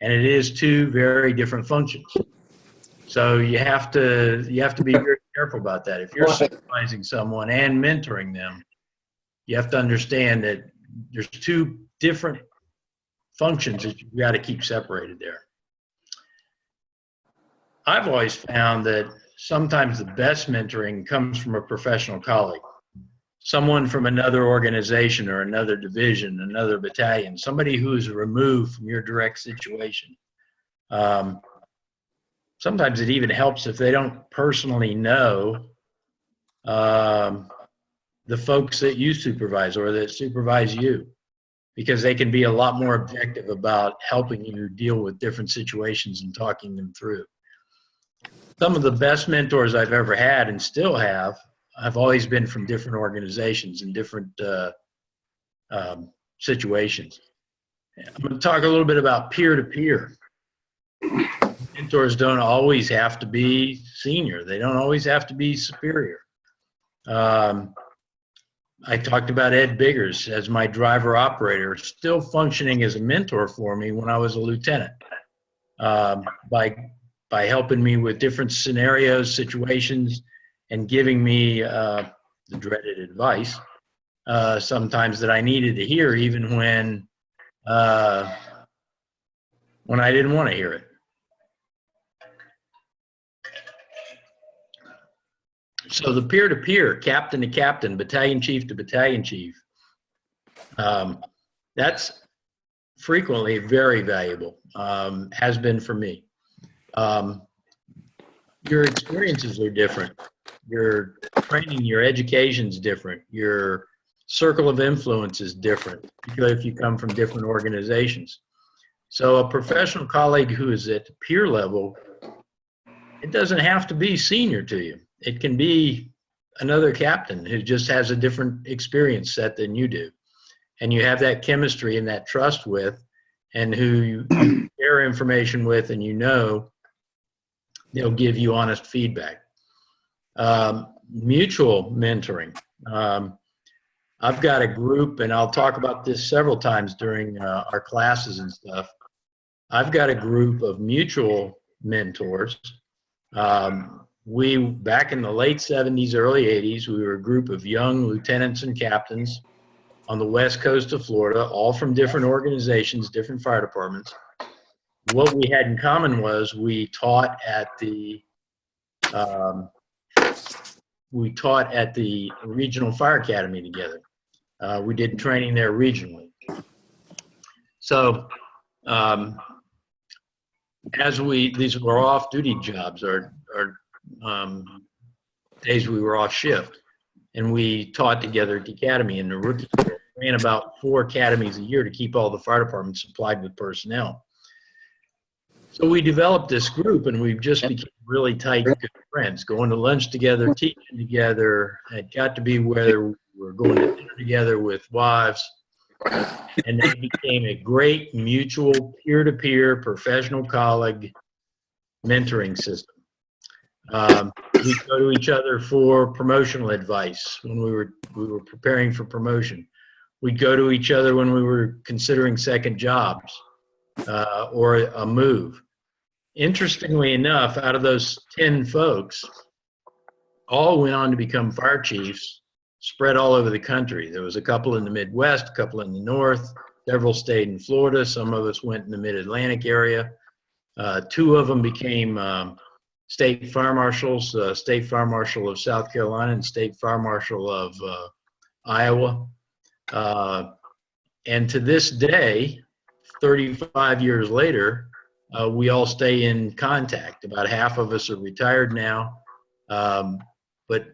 And it is two very different functions. So you have to be very careful about that. If you're supervising someone and mentoring them, you have to understand that there's two different functions that you've got to keep separated there. I've always found that sometimes the best mentoring comes from a professional colleague. someone from another organization or another division, another battalion, somebody who's removed from your direct situation. Sometimes it even helps if they don't personally know the folks that you supervise or that supervise you, because they can be a lot more objective about helping you deal with different situations and talking them through. Some of the best mentors I've ever had and still have always been from different organizations and different situations. I'm going to talk a little bit about peer-to-peer. Mentors don't always have to be senior. They don't always have to be superior. I talked about Ed Biggers as my driver operator, still functioning as a mentor for me when I was a lieutenant, by helping me with different scenarios, situations, and giving me the dreaded advice sometimes that I needed to hear, even when I didn't want to hear it. So the peer-to-peer, captain to captain, battalion chief to battalion chief, that's frequently very valuable, has been for me. Your experiences are different. Your training, your education's different. Your circle of influence is different, particularly if you come from different organizations. So a professional colleague who is at peer level, it doesn't have to be senior to you. It can be another captain who just has a different experience set than you do. And you have that chemistry and that trust with, and who you share information with, and you know they'll give you honest feedback. Mutual mentoring. I've got a group, and I'll talk about this several times during our classes and stuff. I've got a group of mutual mentors. We, back in the late 70s, early 80s, we were a group of young lieutenants and captains on the west coast of Florida, all from different organizations, different fire departments. What we had in common was we taught at the Regional Fire Academy together. We did training there regionally. So these were off-duty jobs, or days we were off shift, and we taught together at the academy. And the rookie ran about 4 academies a year to keep all the fire departments supplied with personnel. So we developed this group, and we've just become really tight, good friends, going to lunch together, teaching together. It got to be where we were going to dinner together with wives, and they became a great mutual peer-to-peer professional colleague mentoring system. We go to each other for promotional advice when we were preparing for promotion. We'd go to each other when we were considering second jobs or a move. Interestingly enough, out of those 10 folks, all went on to become fire chiefs, spread all over the country. There was a couple in the Midwest, a couple in the North, several stayed in Florida. Some of us went in the Mid-Atlantic area. 2 of them became state fire marshals, State Fire Marshal of South Carolina and State Fire Marshal of Iowa. And to this day, 35 years later, we all stay in contact. About half of us are retired now, but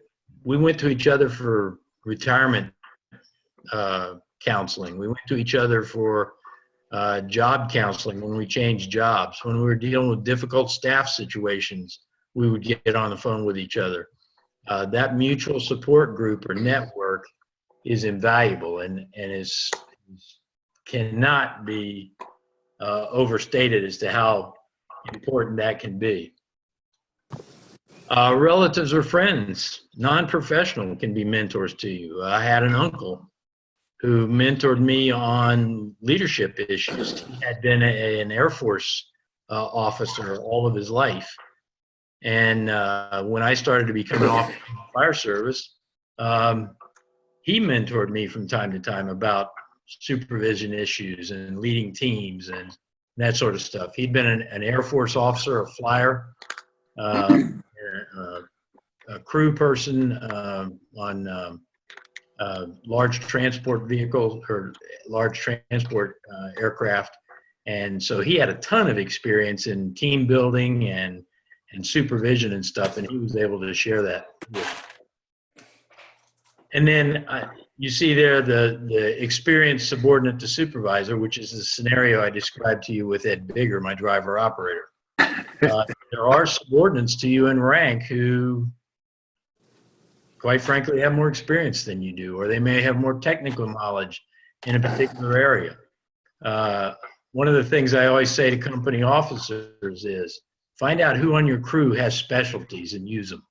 we went to each other for retirement counseling. We went to each other for job counseling when we changed jobs. When we were dealing with difficult staff situations, we would get on the phone with each other. That mutual support group or network is invaluable and cannot be overstated as to how important that can be. Relatives or friends, non-professional, can be mentors to you. I had an uncle who mentored me on leadership issues. He had been an Air Force officer all of his life. And when I started to become an officer in the fire service, he mentored me from time to time about supervision issues and leading teams and that sort of stuff. He'd been an Air Force officer, a flyer, a crew person on large transport vehicles or large transport aircraft. And so he had a ton of experience in team building and supervision and stuff, and he was able to share that with. And then you see there the experienced subordinate to supervisor, which is the scenario I described to you with Ed Bigger, my driver operator. There are subordinates to you in rank who, quite frankly, have more experience than you do, or they may have more technical knowledge in a particular area. One of the things I always say to company officers is find out who on your crew has specialties and use them.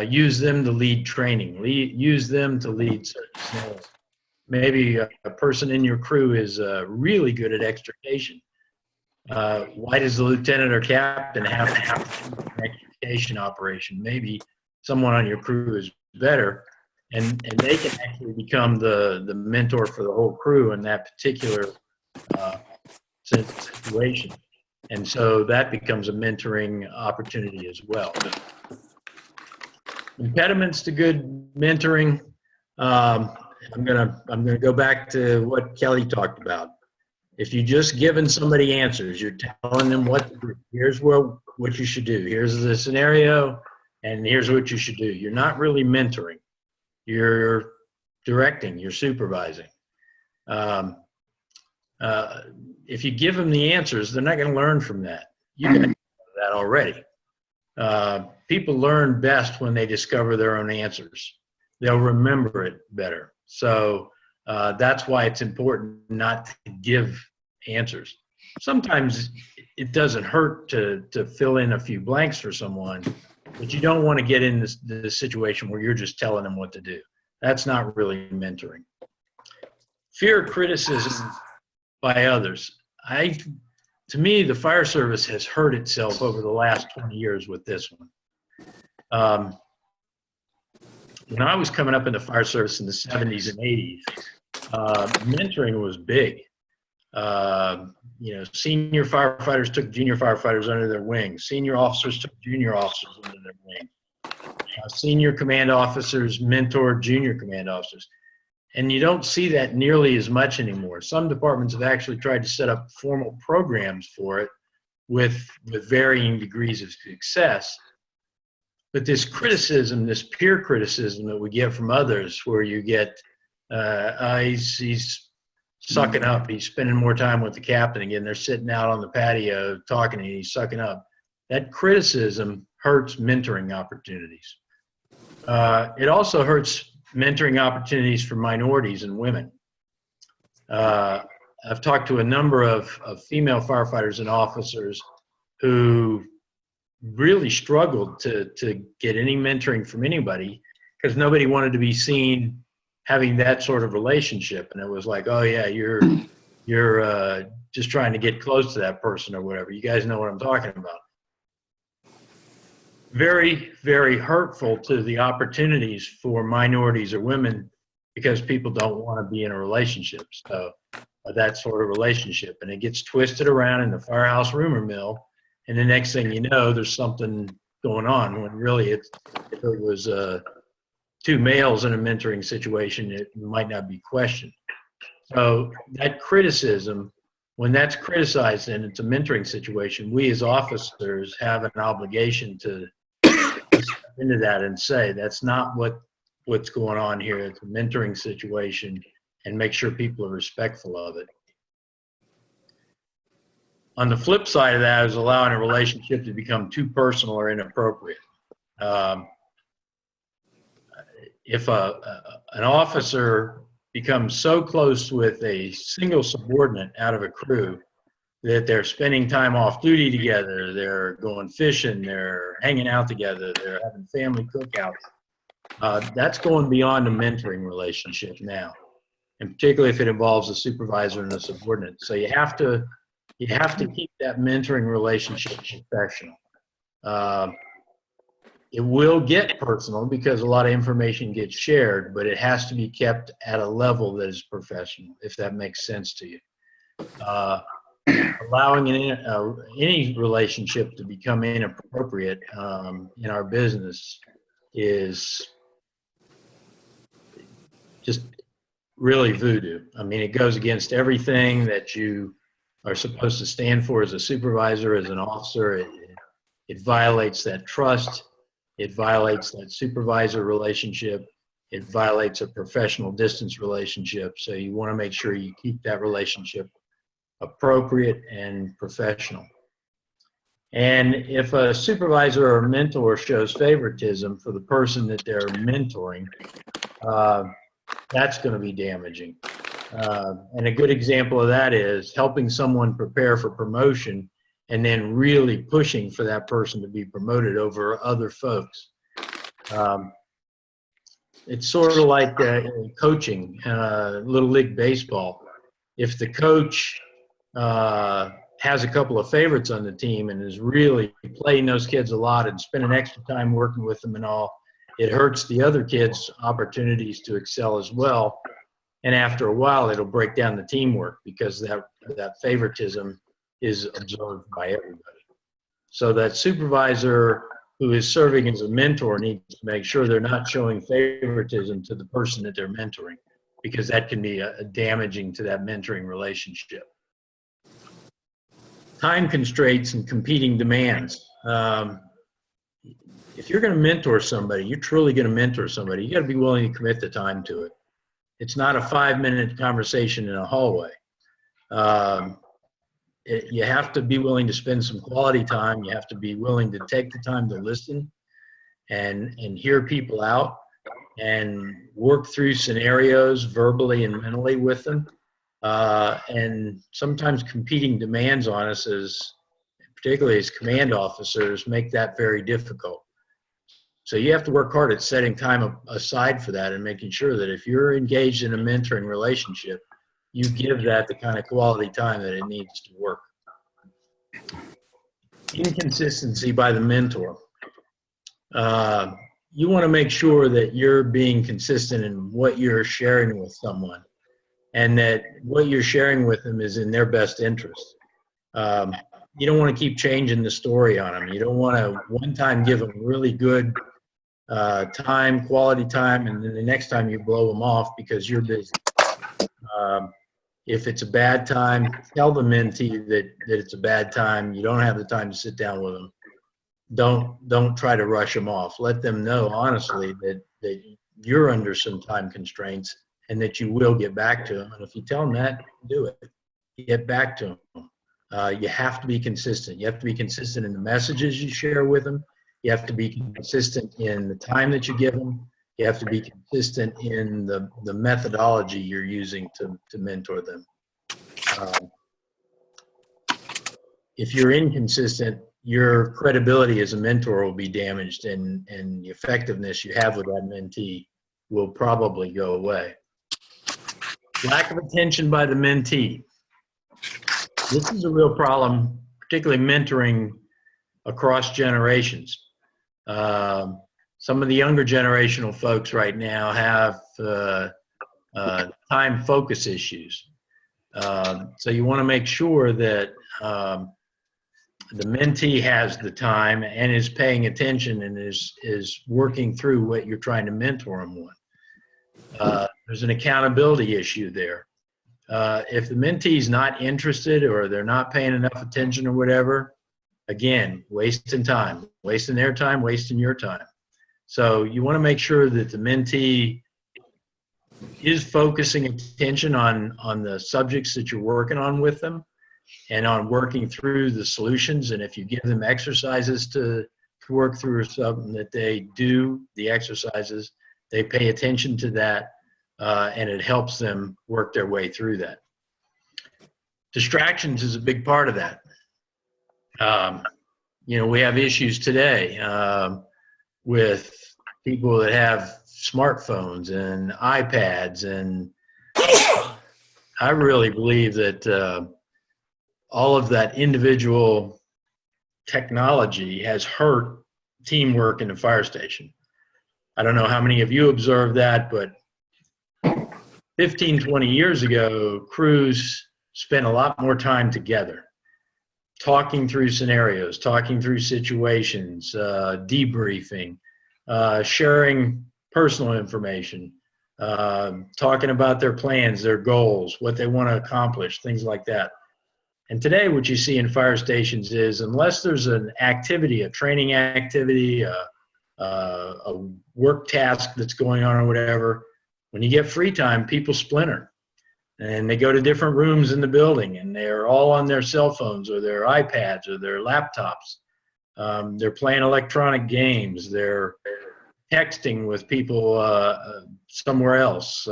Use them to lead training. Use them to lead certain scenarios. Maybe a person in your crew is really good at extrication. Why does the lieutenant or captain have to have an extrication operation? Maybe someone on your crew is better, and they can actually become the mentor for the whole crew in that particular situation. And so that becomes a mentoring opportunity as well. Impediments to good mentoring. I'm gonna go back to what Kelly talked about. If you just giving somebody answers, you're telling them here's what you should do. Here's the scenario, and here's what you should do. You're not really mentoring. You're directing. You're supervising. If you give them the answers, they're not going to learn from that. You guys know that already. People learn best when they discover their own answers. They'll remember it better. So that's why it's important not to give answers. Sometimes it doesn't hurt to fill in a few blanks for someone, but you don't want to get in this situation where you're just telling them what to do. That's not really mentoring. Fear of criticism by others. To me, the fire service has hurt itself over the last 20 years with this one. When I was coming up in the fire service in the 70s and 80s, mentoring was big. Senior firefighters took junior firefighters under their wing. Senior officers took junior officers under their wing. Senior command officers mentored junior command officers. And you don't see that nearly as much anymore. Some departments have actually tried to set up formal programs for it with varying degrees of success. But this criticism, this peer criticism that we get from others, where you get, he's sucking up, he's spending more time with the captain again, they're sitting out on the patio talking and he's sucking up. That criticism hurts mentoring opportunities. It also hurts mentoring opportunities for minorities and women. I've talked to a number of female firefighters and officers who really struggled to get any mentoring from anybody because nobody wanted to be seen having that sort of relationship. And it was like, oh yeah, you're just trying to get close to that person or whatever. You guys know what I'm talking about. Very, very hurtful to the opportunities for minorities or women because people don't want to be in a relationship. So that sort of relationship, and it gets twisted around in the firehouse rumor mill. And the next thing you know, there's something going on when really if it was two males in a mentoring situation, it might not be questioned. So that criticism, when that's criticized and it's a mentoring situation, we as officers have an obligation to step into that and say, that's not what's going on here. It's a mentoring situation, and make sure people are respectful of it. On the flip side of that is allowing a relationship to become too personal or inappropriate. If an officer becomes so close with a single subordinate out of a crew that they're spending time off duty together, they're going fishing, they're hanging out together, they're having family cookouts, that's going beyond a mentoring relationship now, and particularly if it involves a supervisor and a subordinate. So you have to keep that mentoring relationship professional. It will get personal because a lot of information gets shared, but it has to be kept at a level that is professional, if that makes sense to you. Allowing any relationship to become inappropriate in our business is just really voodoo. I mean, it goes against everything that you are supposed to stand for as a supervisor, as an officer. It violates that trust. It violates that supervisor relationship. It violates a professional distance relationship. So you want to make sure you keep that relationship appropriate and professional. And if a supervisor or mentor shows favoritism for the person that they're mentoring, that's going to be damaging. And a good example of that is helping someone prepare for promotion and then really pushing for that person to be promoted over other folks. It's sort of like coaching, Little League Baseball. If the coach has a couple of favorites on the team and is really playing those kids a lot and spending extra time working with them and all, it hurts the other kids' opportunities to excel as well. And after a while, it'll break down the teamwork because that favoritism is observed by everybody. So that supervisor who is serving as a mentor needs to make sure they're not showing favoritism to the person that they're mentoring, because that can be damaging to that mentoring relationship. Time constraints and competing demands. If you're going to mentor somebody, you're truly going to mentor somebody, you got to be willing to commit the time to it. It's not a 5-minute conversation in a hallway. You have to be willing to spend some quality time. You have to be willing to take the time to listen and hear people out and work through scenarios verbally and mentally with them. And sometimes competing demands on us, particularly as command officers, make that very difficult. So you have to work hard at setting time aside for that and making sure that if you're engaged in a mentoring relationship, you give that the kind of quality time that it needs to work. Inconsistency by the mentor. You want to make sure that you're being consistent in what you're sharing with someone and that what you're sharing with them is in their best interest. You don't want to keep changing the story on them. You don't want to one time give them really good quality time, and then the next time you blow them off because you're busy. If it's a bad time, tell the mentee that it's a bad time. You don't have the time to sit down with them. Don't try to rush them off. Let them know honestly that you're under some time constraints and that you will get back to them. And if you tell them that, do it. Get back to them. You have to be consistent. You have to be consistent in the messages you share with them. You have to be consistent in the time that you give them. You have to be consistent in the methodology you're using to mentor them. If you're inconsistent, your credibility as a mentor will be damaged, and the effectiveness you have with that mentee will probably go away. Lack of attention by the mentee. This is a real problem, particularly mentoring across generations. Some of the younger generational folks right now have time focus issues. So you want to make sure that the mentee has the time and is paying attention and is working through what you're trying to mentor them with. There's an accountability issue there. If the mentee's not interested or they're not paying enough attention or whatever, again, wasting time, wasting their time, wasting your time. So you want to make sure that the mentee is focusing attention on the subjects that you're working on with them and on working through the solutions. And if you give them exercises to work through something that they do, the exercises, they pay attention to that, and it helps them work their way through that. Distractions is a big part of that. We have issues today with people that have smartphones and iPads, and I really believe that all of that individual technology has hurt teamwork in the fire station. I don't know how many of you observed that, but 15, 20 years ago, crews spent a lot more time together, talking through scenarios, talking through situations, debriefing, sharing personal information, talking about their plans, their goals, what they want to accomplish, things like that. And today what you see in fire stations is, unless there's an activity, a training activity, a work task that's going on or whatever, when you get free time, people splinter. And they go to different rooms in the building, and they're all on their cell phones or their iPads or their laptops. They're playing electronic games. They're texting with people somewhere else.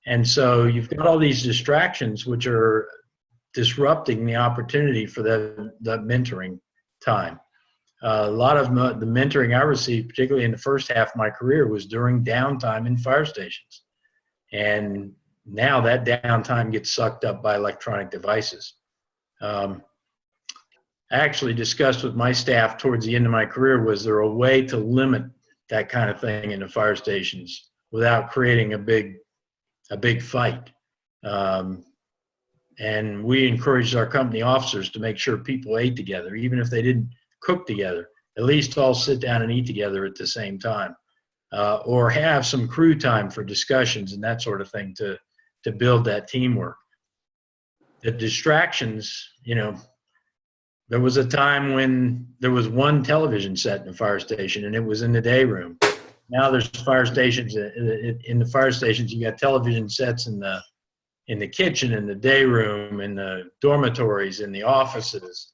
And so you've got all these distractions which are disrupting the opportunity for the mentoring time. A lot of the mentoring I received, particularly in the first half of my career, was during downtime in fire stations. And now that downtime gets sucked up by electronic devices. I actually discussed with my staff towards the end of my career, was there a way to limit that kind of thing in the fire stations without creating a big fight? And we encouraged our company officers to make sure people ate together, even if they didn't cook together, at least all sit down and eat together at the same time, or have some crew time for discussions and that sort of thing to build that teamwork. The distractions, there was a time when there was one television set in the fire station and it was in the day room. Now there's fire stations, in the fire stations, you got television sets in the kitchen, in the day room, in the dormitories, in the offices.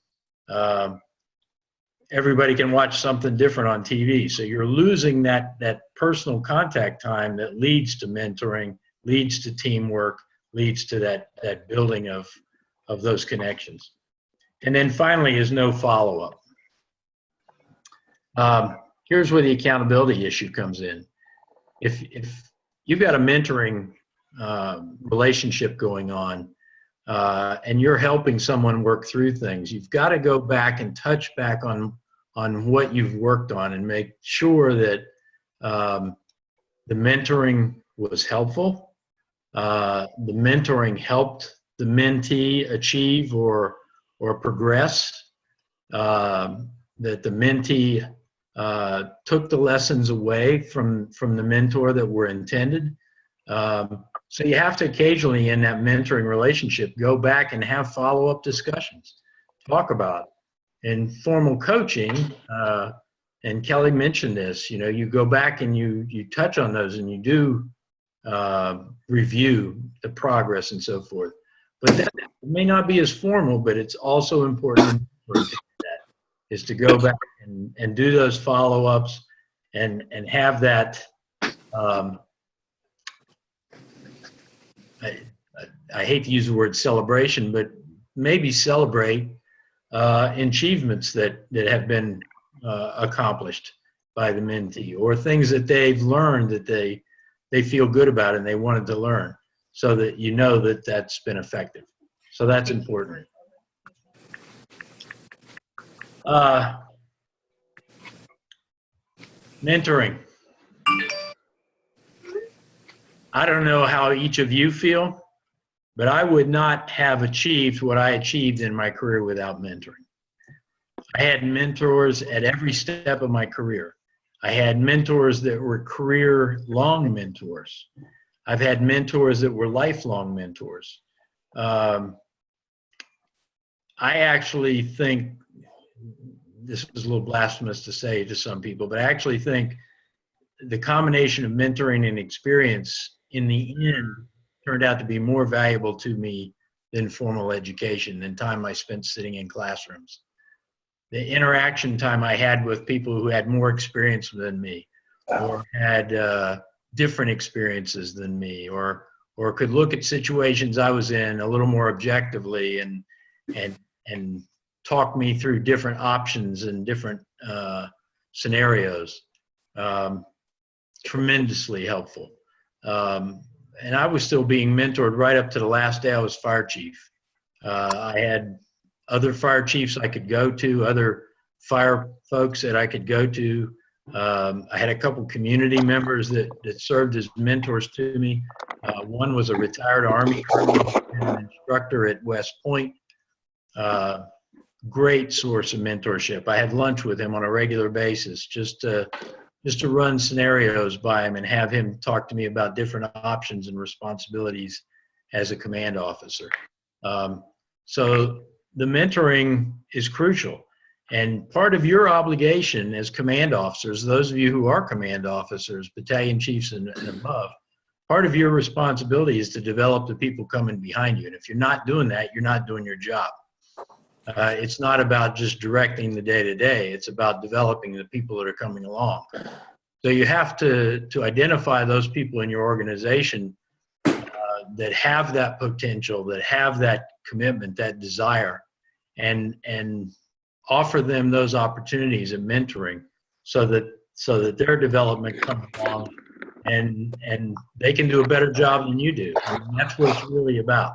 Everybody can watch something different on TV. So you're losing that personal contact time that leads to mentoring, leads to teamwork, leads to that building of those connections. And then finally is no follow-up. Here's where the accountability issue comes in. If you've got a mentoring relationship going on, and you're helping someone work through things, you've got to go back and touch back on what you've worked on and make sure that the mentoring was helpful. The mentoring helped the mentee achieve or progress. That the mentee took the lessons away from the mentor that were intended. So you have to occasionally, in that mentoring relationship, go back and have follow-up discussions, talk about it. In formal coaching, and Kelly mentioned this, you go back and you touch on those and you do review the progress and so forth. But that may not be as formal, but it's also important is to go back and do those follow-ups and have that. I hate to use the word celebration, but maybe celebrate achievements that have been accomplished by the mentee, or things that they've learned that they feel good about and they wanted to learn, so that that that's been effective. So that's important. Mentoring. I don't know how each of you feel, but I would not have achieved what I achieved in my career without mentoring. I had mentors at every step of my career. I had mentors that were career-long mentors. I've had mentors that were lifelong mentors. I actually think, this is a little blasphemous to say to some people, but I actually think the combination of mentoring and experience in the end turned out to be more valuable to me than formal education, than time I spent sitting in classrooms. The interaction time I had with people who had more experience than me, or had different experiences than me, or could look at situations I was in a little more objectively and talk me through different options and different scenarios. Tremendously helpful. And I was still being mentored right up to the last day I was fire chief. I had other fire chiefs I could go to, other fire folks that I could go to. I had a couple community members that served as mentors to me. One was a retired Army colonel and an instructor at West Point. Great source of mentorship. I had lunch with him on a regular basis just to just to run scenarios by him and have him talk to me about different options and responsibilities as a command officer. So the mentoring is crucial. And part of your obligation as command officers, those of you who are command officers, battalion chiefs and above, part of your responsibility is to develop the people coming behind you. And if you're not doing that, you're not doing your job. It's not about just directing the day-to-day. It's about developing the people that are coming along. So you have to identify those people in your organization that have that potential, that have that commitment, that desire, and offer them those opportunities and mentoring so that their development comes along and they can do a better job than you do. I mean, that's what it's really about.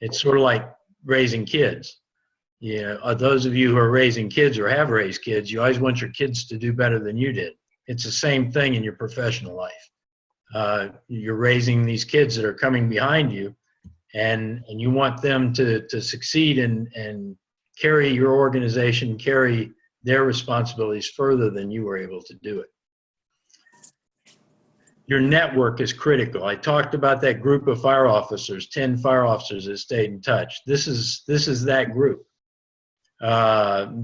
It's sort of like raising kids. Those of you who are raising kids or have raised kids, you always want your kids to do better than you did. It's the same thing in your professional life. You're raising these kids that are coming behind you, and you want them to succeed and carry your organization, carry their responsibilities further than you were able to do it. Your network is critical. I talked about that group of fire officers, 10 fire officers that stayed in touch. This is that group.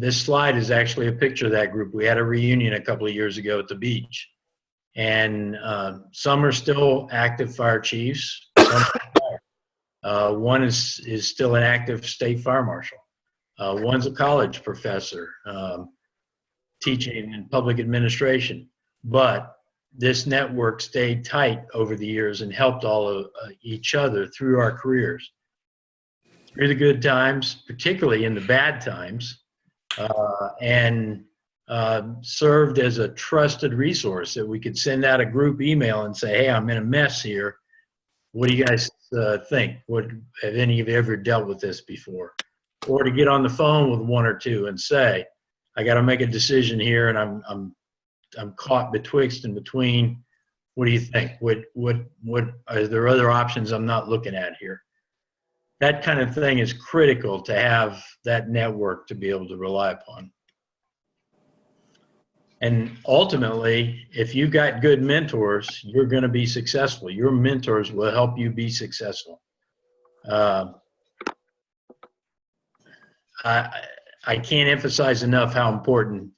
This slide is actually a picture of that group. We had a reunion a couple of years ago at the beach. And some are still active fire chiefs. One is still an active state fire marshal. One's a college professor teaching in public administration. But this network stayed tight over the years and helped all of each other through our careers. Through the good times, particularly in the bad times, and served as a trusted resource that we could send out a group email and say, hey, I'm in a mess here. What do you guys think? Have any of you ever dealt with this before? Or to get on the phone with one or two and say, I got to make a decision here and I'm caught betwixt and between. What do you think? What are there other options I'm not looking at here? That kind of thing is critical to have that network to be able to rely upon. And ultimately, if you've got good mentors, you're going to be successful. Your mentors will help you be successful. I can't emphasize enough how important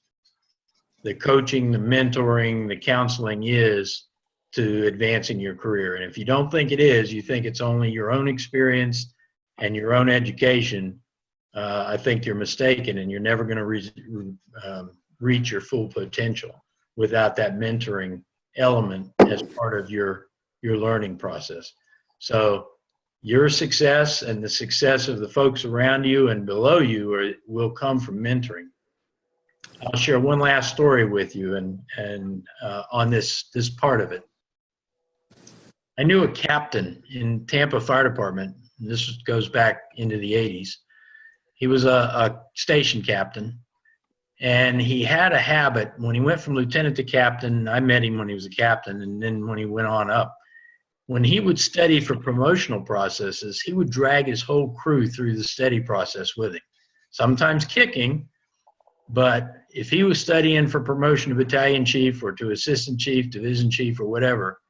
the coaching, the mentoring, the counseling is to advancing your career. And if you don't think it is, you think it's only your own experience and your own education, I think you're mistaken, and you're never going to reach your full potential without that mentoring element as part of your learning process. So your success and the success of the folks around you and below you will come from mentoring. I'll share one last story with you and on this part of it. I knew a captain in Tampa Fire Department. This goes back into the 80s. He was a station captain, and he had a habit. When he went from lieutenant to captain, I met him when he was a captain, and then when he went on up, when he would study for promotional processes, he would drag his whole crew through the study process with him, sometimes kicking, but if he was studying for promotion to battalion chief or to assistant chief, division chief, or whatever,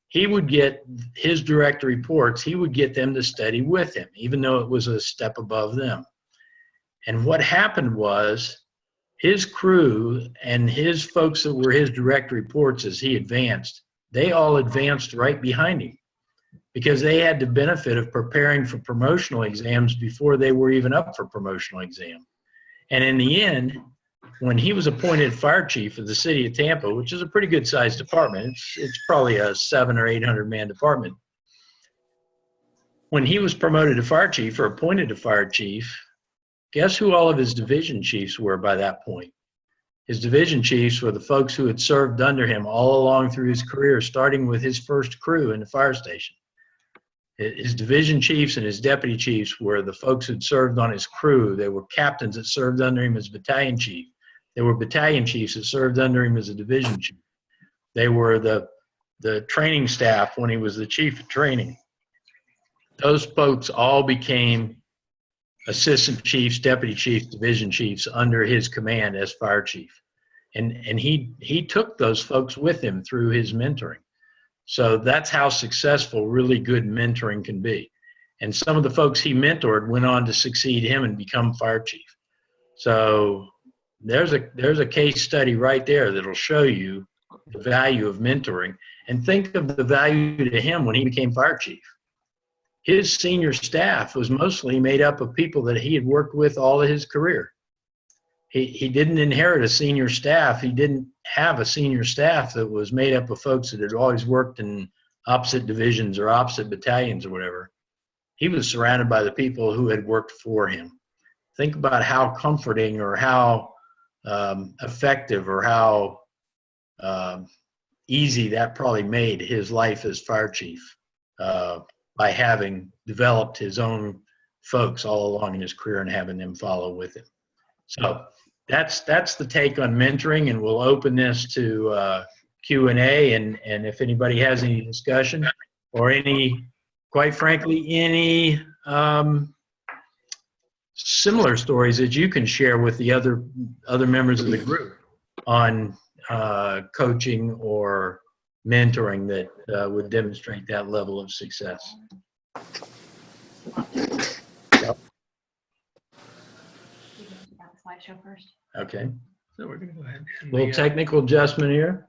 he would get his direct reports, he would get them to study with him, even though it was a step above them. And what happened was his crew and his folks that were his direct reports as he advanced, they all advanced right behind him because they had the benefit of preparing for promotional exams before they were even up for promotional exam. And in the end, when he was appointed fire chief of the city of Tampa, which is a pretty good sized department, it's probably a 700 or 800 man department. When he was promoted to fire chief or appointed to fire chief, guess who all of his division chiefs were by that point? His division chiefs were the folks who had served under him all along through his career, starting with his first crew in the fire station. His division chiefs and his deputy chiefs were the folks who'd served on his crew. They were captains that served under him as battalion chief. They were battalion chiefs that served under him as a division chief. They were the training staff when he was the chief of training. Those folks all became assistant chiefs, deputy chiefs, division chiefs under his command as fire chief. And he took those folks with him through his mentoring. So that's how successful really good mentoring can be. And some of the folks he mentored went on to succeed him and become fire chief. So there's a case study right there that'll show you the value of mentoring. And think of the value to him when he became fire chief. His senior staff was mostly made up of people that he had worked with all of his career. He didn't inherit a senior staff. He didn't have a senior staff that was made up of folks that had always worked in opposite divisions or opposite battalions or whatever. He was surrounded by the people who had worked for him. Think about how comforting or how effective or how easy that probably made his life as fire chief by having developed his own folks all along in his career and having them follow with him. So that's the take on mentoring, and we'll open this to Q&A, and if anybody has any discussion or quite frankly, any similar stories that you can share with the other members of the group on coaching or mentoring that would demonstrate that level of success. Yep. Slideshow first. Okay. So we're going to go ahead. And Little technical adjustment here.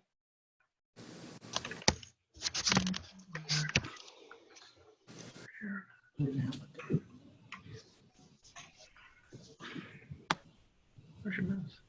Where's your mouse?